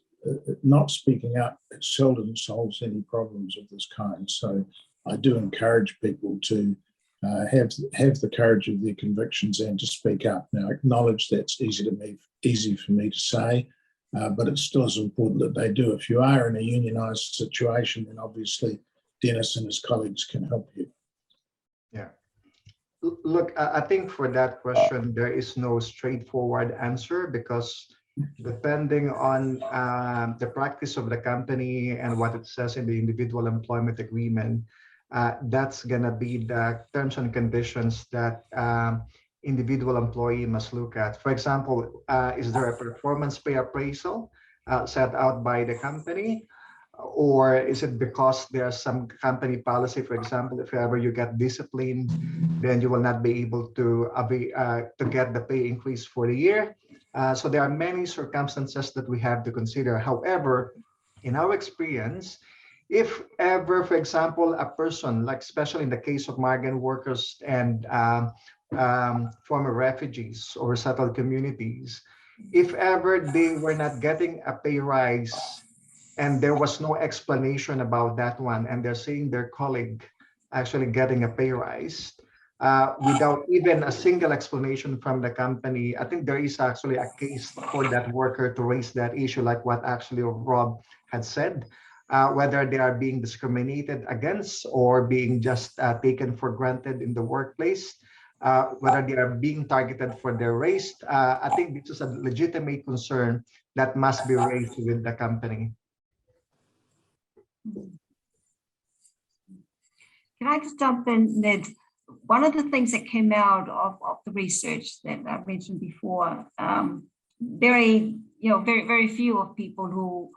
not speaking up seldom solves any problems of this kind. So I do encourage people to have the courage of their convictions and to speak up. Now, acknowledge that's easy for me to say, but it still is important that they do. If you are in a unionised situation, then obviously Dennis and his colleagues can help you. Yeah. Look, I think for that question, there is no straightforward answer, because depending on the practice of the company and what it says in the individual employment agreement, that's going to be the terms and conditions that individual employee must look at. For example, is there a performance pay appraisal set out by the company? Or is it because there's some company policy? For example, if ever you get disciplined, then you will not be able to get the pay increase for the year. So there are many circumstances that we have to consider. However, in our experience, if ever, for example, a person, like especially in the case of migrant workers and former refugees or settled communities, if ever they were not getting a pay rise and there was no explanation about that one, and they're seeing their colleague actually getting a pay rise without even a single explanation from the company, I think there is actually a case for that worker to raise that issue, like what actually Rob had said, whether they are being discriminated against or being just taken for granted in the workplace, whether they are being targeted for their race. I think this is a legitimate concern that must be raised with the company. Can I just jump in, Ned? One of the things that came out of the research that I mentioned before, very few of people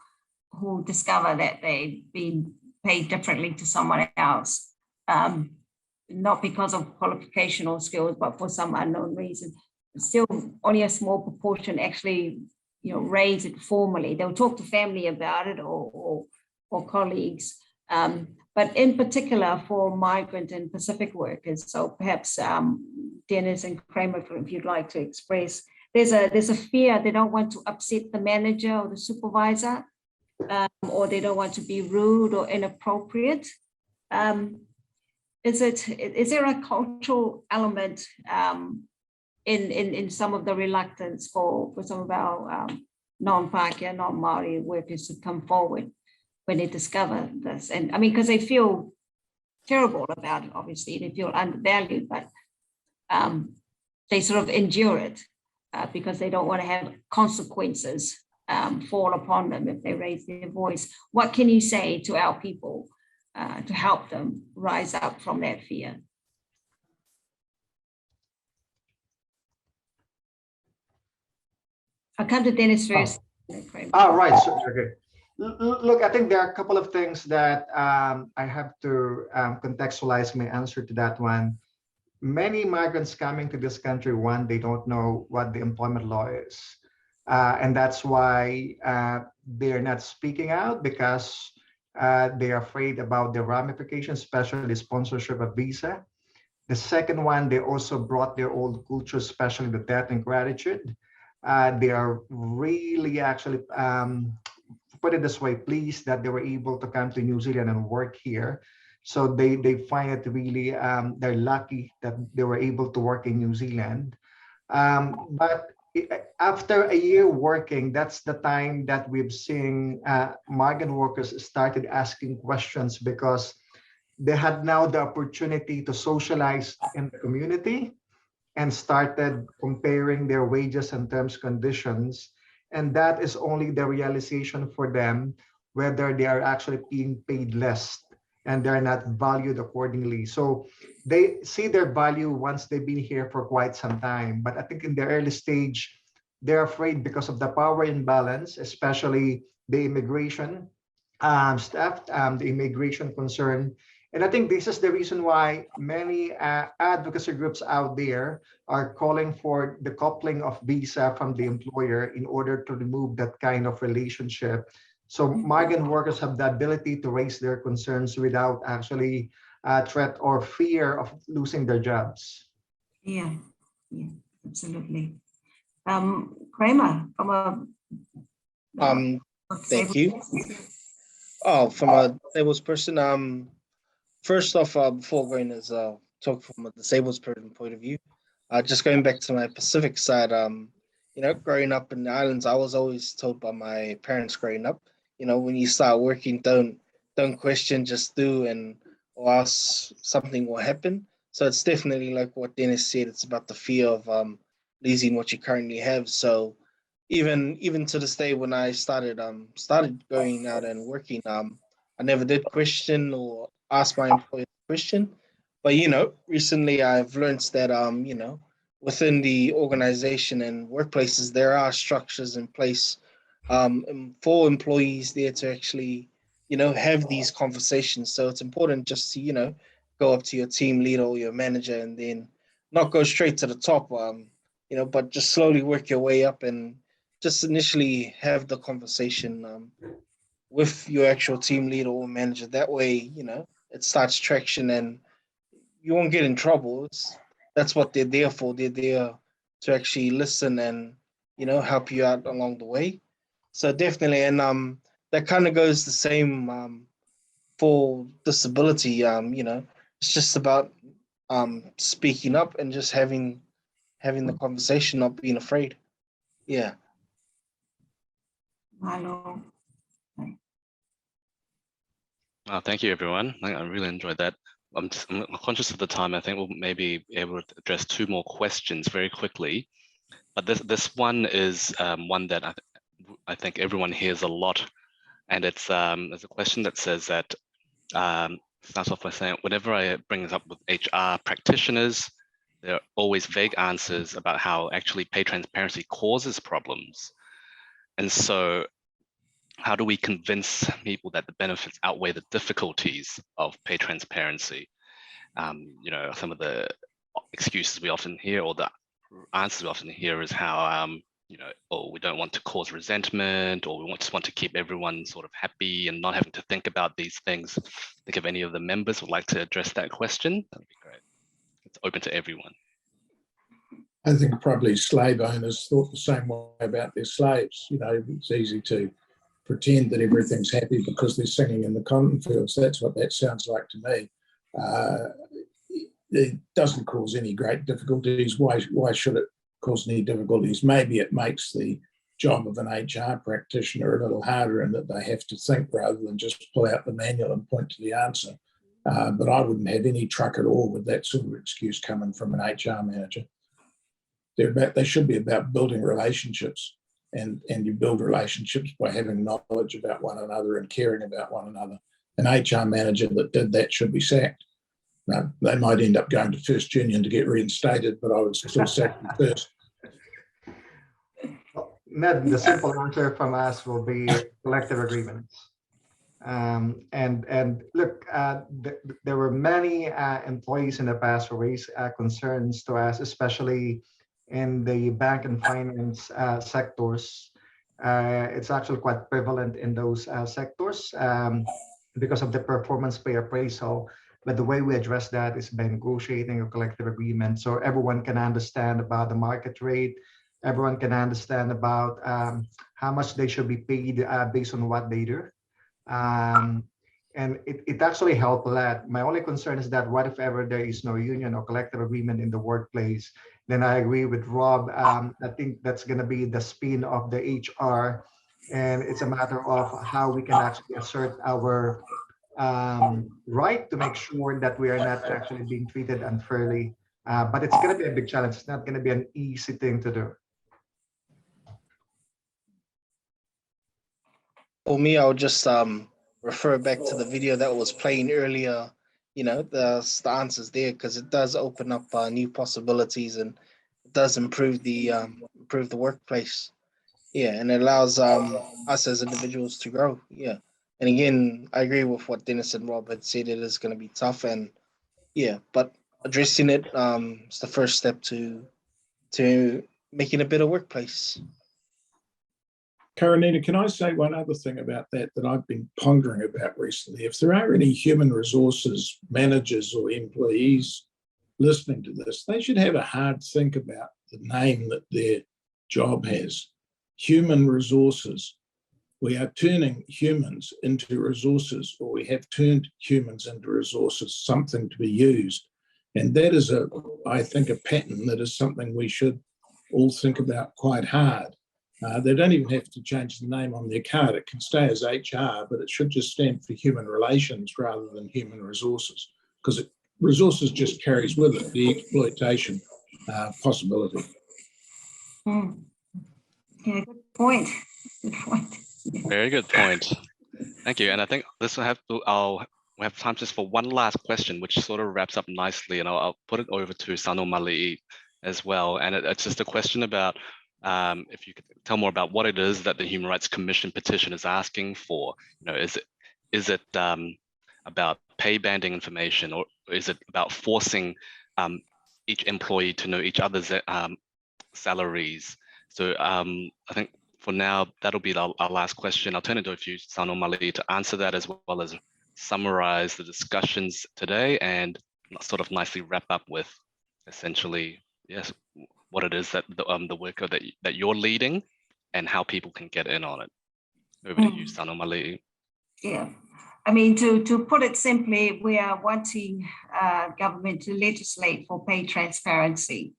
who discover that they've been paid differently to someone else, not because of qualification or skills, but for some unknown reason. Still, only a small proportion actually, raise it formally. They'll talk to family about it or colleagues. But in particular for migrant and Pacific workers, so perhaps Dennis and Kramer, if you'd like to express, there's a fear. They don't want to upset the manager or the supervisor, or they don't want to be rude or inappropriate. Is there a cultural element in some of the reluctance for some of our non-Pākehā, non-Māori workers to come forward when they discover this? And I mean, because they feel terrible about it, obviously, they feel undervalued, but they sort of endure it because they don't want to have consequences fall upon them if they raise their voice. What can you say to our people to help them rise up from that fear? I'll come to Dennis first. Right. So, okay. Look, I think there are a couple of things that I have to contextualize my answer to that one. Many migrants coming to this country, one, they don't know what the employment law is. And that's why they're not speaking out, because they're afraid about the ramifications, especially sponsorship of visa. The second one, they also brought their old culture, especially the debt and gratitude. They are really actually, put it this way, pleased that they were able to come to New Zealand and work here. So they find it really, they're lucky that they were able to work in New Zealand. But after a year working, that's the time that we've seen migrant workers started asking questions, because they had now the opportunity to socialize in the community and started comparing their wages and terms conditions. And that is only the realization for them whether they are actually being paid less and they're not valued accordingly. So they see their value once they've been here for quite some time. But I think in the early stage, they're afraid because of the power imbalance, especially the immigration staff, the immigration concern. And I think this is the reason why many advocacy groups out there are calling for the coupling of visa from the employer in order to remove that kind of relationship. So migrant workers have the ability to raise their concerns without actually threat or fear of losing their jobs. Yeah, absolutely. Kramer, from a thank you. From a disabled person, first off, before going as talk from a disabled person point of view, just going back to my Pacific side, growing up in the islands, I was always told by my parents growing up, when you start working, don't question, just do, or else something will happen. So it's definitely like what Dennis said. It's about the fear of losing what you currently have. So even to this day, when I started going out and working, I never did question or ask my employer a question. But recently I've learned that within the organization and workplaces, there are structures in place for employees there to actually have these conversations. So it's important just to go up to your team leader or your manager and then not go straight to the top, but just slowly work your way up and just initially have the conversation with your actual team leader or manager. That way, it starts traction and you won't get in trouble. That's what they're there for. They're there to actually listen and help you out along the way. So definitely, and that kind of goes the same for disability. It's just about speaking up and just having the conversation, not being afraid. Yeah. Hello. Thank you, everyone. I really enjoyed that. I'm conscious of the time. I think we'll maybe be able to address two more questions very quickly. But this one is one that I think everyone hears a lot. And it's there's a question that says that, starts off by saying, whenever I bring this up with HR practitioners, there are always vague answers about how actually pay transparency causes problems. And so how do we convince people that the benefits outweigh the difficulties of pay transparency? Some of the excuses we often hear, or the answers we often hear, is how we don't want to cause resentment, or we just want to keep everyone sort of happy and not having to think about these things. I think if any of the members would like to address that question, that'd be great. It's open to everyone. I think probably slave owners thought the same way about their slaves. It's easy to pretend that everything's happy because they're singing in the cotton fields. That's what that sounds like to me. It doesn't cause any great difficulties. Why should it cause any difficulties? Maybe it makes the job of an HR practitioner a little harder in that they have to think rather than just pull out the manual and point to the answer. But I wouldn't have any truck at all with that sort of excuse coming from an HR manager. They should be about building relationships, and you build relationships by having knowledge about one another and caring about one another. An HR manager that did that should be sacked. Now, they might end up going to First Union to get reinstated, but I would still sack them first. Ned, the simple answer from us will be collective agreements. And look, there were many employees in the past who raised concerns to us, especially in the bank and finance sectors. It's actually quite prevalent in those sectors because of the performance pay appraisal. But the way we address that is by negotiating a collective agreement, so everyone can understand about the market rate. Everyone can understand about how much they should be paid based on what they do. And it actually helped a lot. My only concern is that what if ever there is no union or collective agreement in the workplace? Then I agree with Rob. I think that's going to be the spin of the HR, and it's a matter of how we can actually assert our right to make sure that we are not actually being treated unfairly. But it's going to be a big challenge. It's not going to be an easy thing to do. For me, I would just refer back to the video that was playing earlier. You know, the answers there, because it does open up new possibilities, and it does improve the workplace. Yeah, and it allows us as individuals to grow. Yeah, and again, I agree with what Dennis and Rob had said. It is going to be tough, and yeah, but addressing it is the first step to making a better workplace. Karanita, can I say one other thing about that I've been pondering about recently? If there are any human resources managers or employees listening to this, they should have a hard think about the name that their job has. Human resources. We are turning humans into resources, or we have turned humans into resources, something to be used. And that is, I think, a pattern that is something we should all think about quite hard. They don't even have to change the name on their card. It can stay as HR, but it should just stand for human relations rather than human resources, because resources just carries with it the exploitation possibility. Yeah, good point. Good point. Very good point. Thank you. And I think this will we have time just for one last question, which sort of wraps up nicely, and I'll put it over to Sano Mali'i as well. And it's just a question about if you could tell more about what it is that the Human Rights Commission petition is asking for. You know, is it about pay banding information, or is it about forcing each employee to know each other's salaries? So I think for now, that'll be our last question. I'll turn it over to you, Sano Mali'i, to answer that, as well as summarize the discussions today and sort of nicely wrap up with essentially, yes, what it is that the work that you're leading and how people can get in on it. Over to you, Sano Mali'i. Yeah, I mean, to put it simply, we are wanting government to legislate for pay transparency.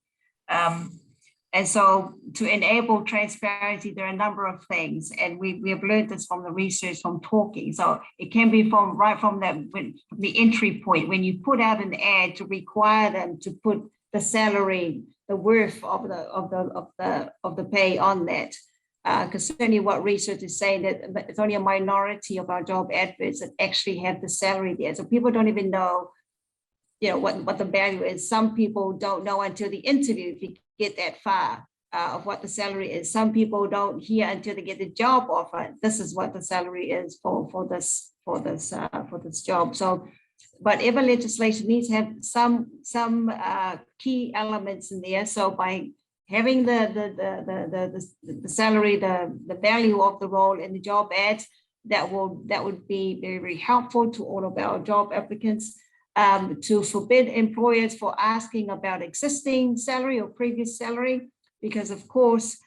And so to enable transparency, there are a number of things, and we have learned this from the research, from talking. So it can be from the entry point, when you put out an ad to require them to put the salary, the worth of the pay on that. Because certainly what research is saying that it's only a minority of our job adverts that actually have the salary there. So people don't even know, what the value is. Some people don't know until the interview, if you get that far, of what the salary is. Some people don't hear until they get the job offer. This is what the salary is for this job. So, whatever legislation needs to have some key elements in there. So by having the salary, the value of the role in the job ad, that would be very, very helpful to all of our job applicants. To forbid employers for asking about existing salary or previous salary, because of course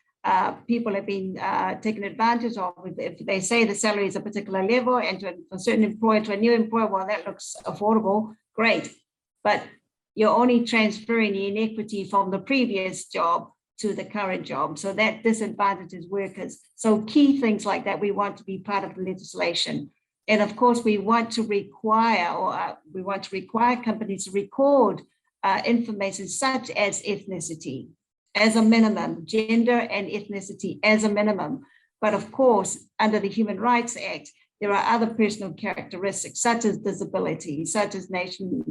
people have been taken advantage of. If they say the salary is a particular level, and to a certain employer, to a new employer, well, that looks affordable, great, but you're only transferring the inequity from the previous job to the current job, so that disadvantages workers. So key things like that we want to be part of the legislation. And of course, we want to require companies to record information such as ethnicity as a minimum, gender and ethnicity as a minimum. But of course, under the Human Rights Act, there are other personal characteristics such as disability, such as nation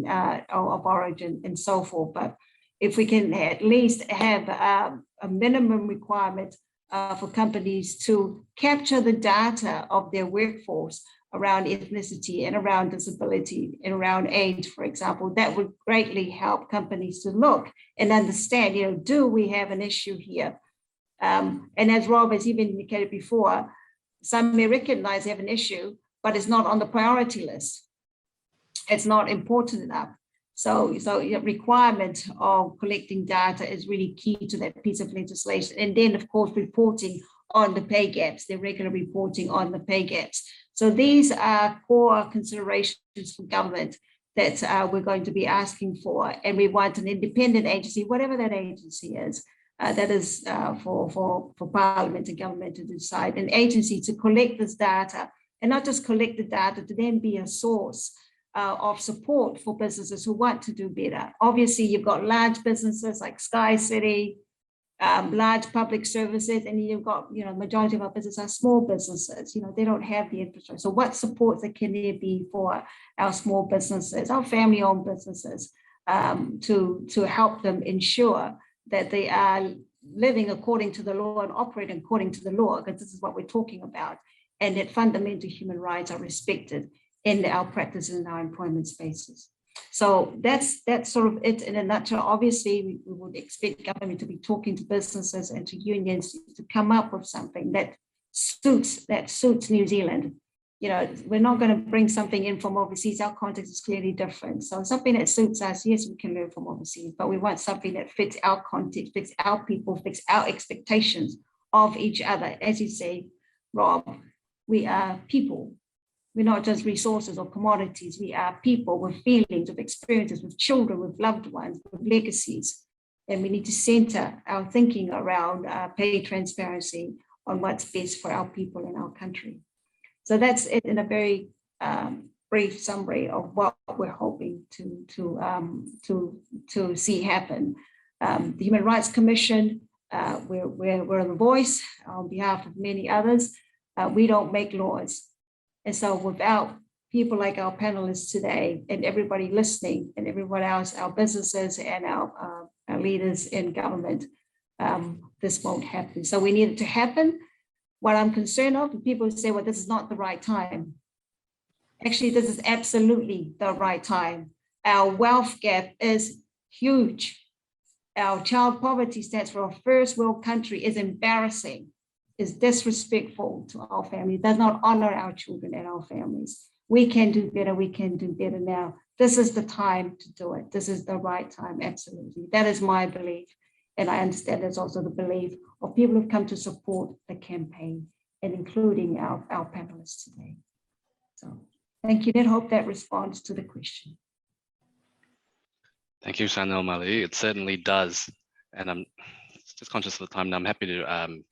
of origin, and so forth. But if we can at least have a minimum requirement for companies to capture the data of their workforce around ethnicity and around disability and around age, for example, that would greatly help companies to look and understand, do we have an issue here? And as Rob has even indicated before, some may recognize they have an issue, but it's not on the priority list. It's not important enough. So the requirement of collecting data is really key to that piece of legislation. And then, of course, reporting on the pay gaps, the regular reporting on the pay gaps. So these are core considerations for government that we're going to be asking for. And we want an independent agency, whatever that agency is, that is for Parliament and government to decide, an agency to collect this data, and not just collect the data, to then be a source of support for businesses who want to do better. Obviously, you've got large businesses like Sky City, large public services, and you've got, majority of our businesses are small businesses. They don't have the infrastructure. So what supports that can there be for our small businesses, our family-owned businesses, to help them ensure that they are living according to the law and operating according to the law, because this is what we're talking about, and that fundamental human rights are respected in our practices and our employment spaces. So that's sort of it in a nutshell. Obviously, we would expect government to be talking to businesses and to unions to come up with something that suits New Zealand. We're not going to bring something in from overseas. Our context is clearly different. So something that suits us, yes, we can learn from overseas, but we want something that fits our context, fits our people, fits our expectations of each other. As you say, Rob, we are people. We're not just resources or commodities. We are people with feelings, with experiences, with children, with loved ones, with legacies. And we need to center our thinking around pay transparency on what's best for our people in our country. So that's it in a very brief summary of what we're hoping to see happen. The Human Rights Commission, we're the voice on behalf of many others. We don't make laws. And so without people like our panelists today and everybody listening and everyone else, our businesses and our leaders in government, this won't happen. So we need it to happen. What I'm concerned of, people say, well, this is not the right time. Actually, this is absolutely the right time. Our wealth gap is huge. Our child poverty stats for a first world country is embarrassing, is disrespectful to our family, does not honor our children and our families. We can do better, we can do better now. This is the time to do it. This is the right time, absolutely. That is my belief. And I understand it's also the belief of people who've come to support the campaign, and including our panelists today. So thank you, and I hope that responds to the question. Thank you, Chanel Mali. It certainly does. And I'm just conscious of the time now. I'm happy to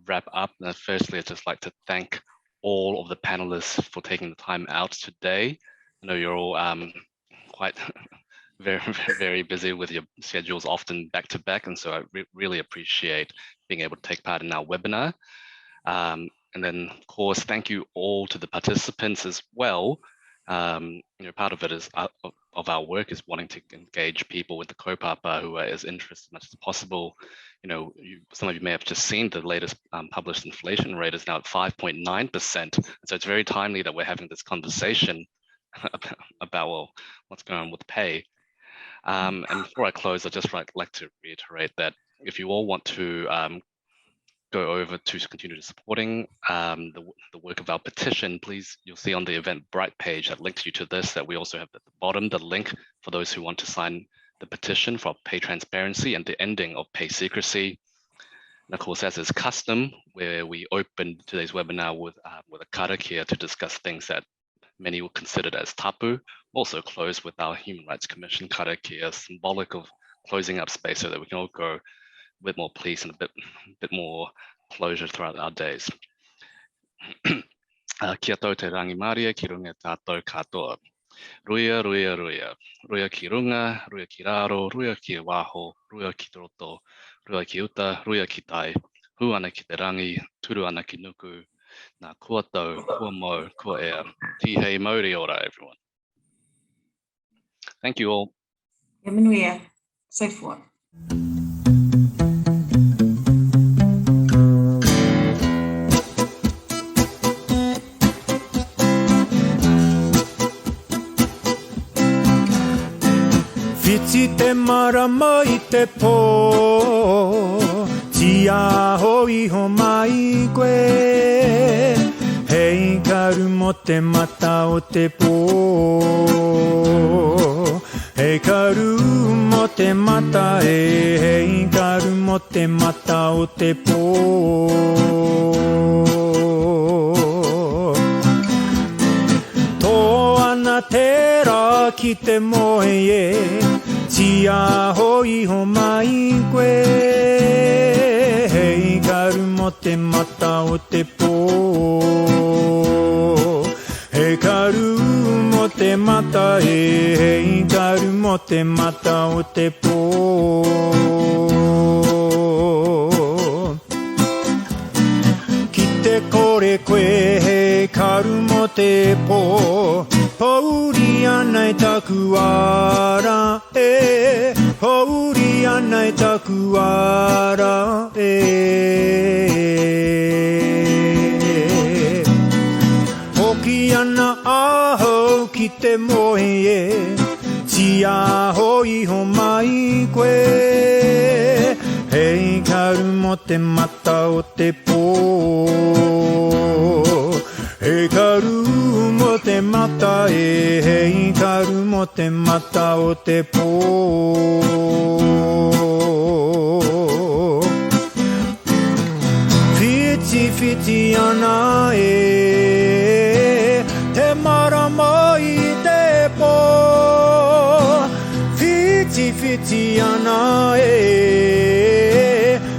wrap up. Firstly, I'd just like to thank all of the panelists for taking the time out today. I know you're all quite very busy with your schedules, often back to back, and so I really appreciate being able to take part in our webinar. And then, of course, thank you all to the participants as well. Part of it is of our work is wanting to engage people with the kaupapa who are as interested as much as possible. Some of you may have just seen the latest published inflation rate is now at 5.9%. So it's very timely that we're having this conversation about what's going on with pay. And before I close, I'd just like to reiterate that if you all want to go over to continue supporting the work of our petition, please, you'll see on the Eventbrite page that links you to this, that we also have at the bottom the link for those who want to sign the petition for pay transparency and the ending of pay secrecy. And of course, as is custom, where we opened today's webinar with a karakia to discuss things that many will consider as tapu, also close with our Human Rights Commission karakia, symbolic of closing up space so that we can all go a bit more peace and a bit more closure throughout our days. Kia tau te rangi Māria ki runga tātou katoa. Ruia, ruia, ruia. Ruia ki runga, ruia ki raro, ruia ki waho, ruia ki roto, ruia ki uta, ruia ki tai. Hu ana ki te rangi, turu ana ki nuku. Nā kua tau, kua mau, kua ea. Tihei mauri ora, everyone. Thank you all. Ia manuia. Safe one. Whiti te marama I te pō, tia hoi ho mai koe, hei karu mo te mata o te pō. Hei karu mo te mata hei karu mo te mata o te pō. Tō ana te rā ki te moe tia hoi ho mai koe, hei karu mo te mata o te pō. Hei karu mo te mata hei karu mo te mata o te pō. Ki te kore koe hei karu mo te pō, Hauri ana I taku ara e, hauri ana I taku ara e. Hoki ana aho ki te moe e, tia hoi ho mai koe, hei karu mo te mata o te pō. Hei karu mo te mata hei karu mo te mata o te pō. Whiti whiti ana te marama I te pō. Whiti whiti ana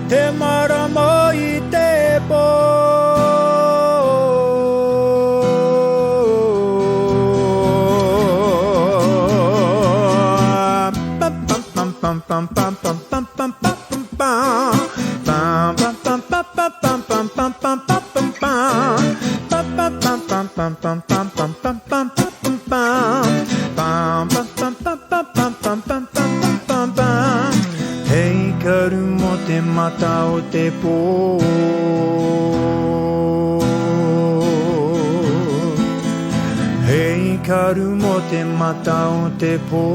te marama I te pō. Pam pam pam pam pam pam pam pam pam pam pam pam pam pam pam pam pam pam pam. Hei karu mo te mata o te pō. Hei karu mo te mata o te pō.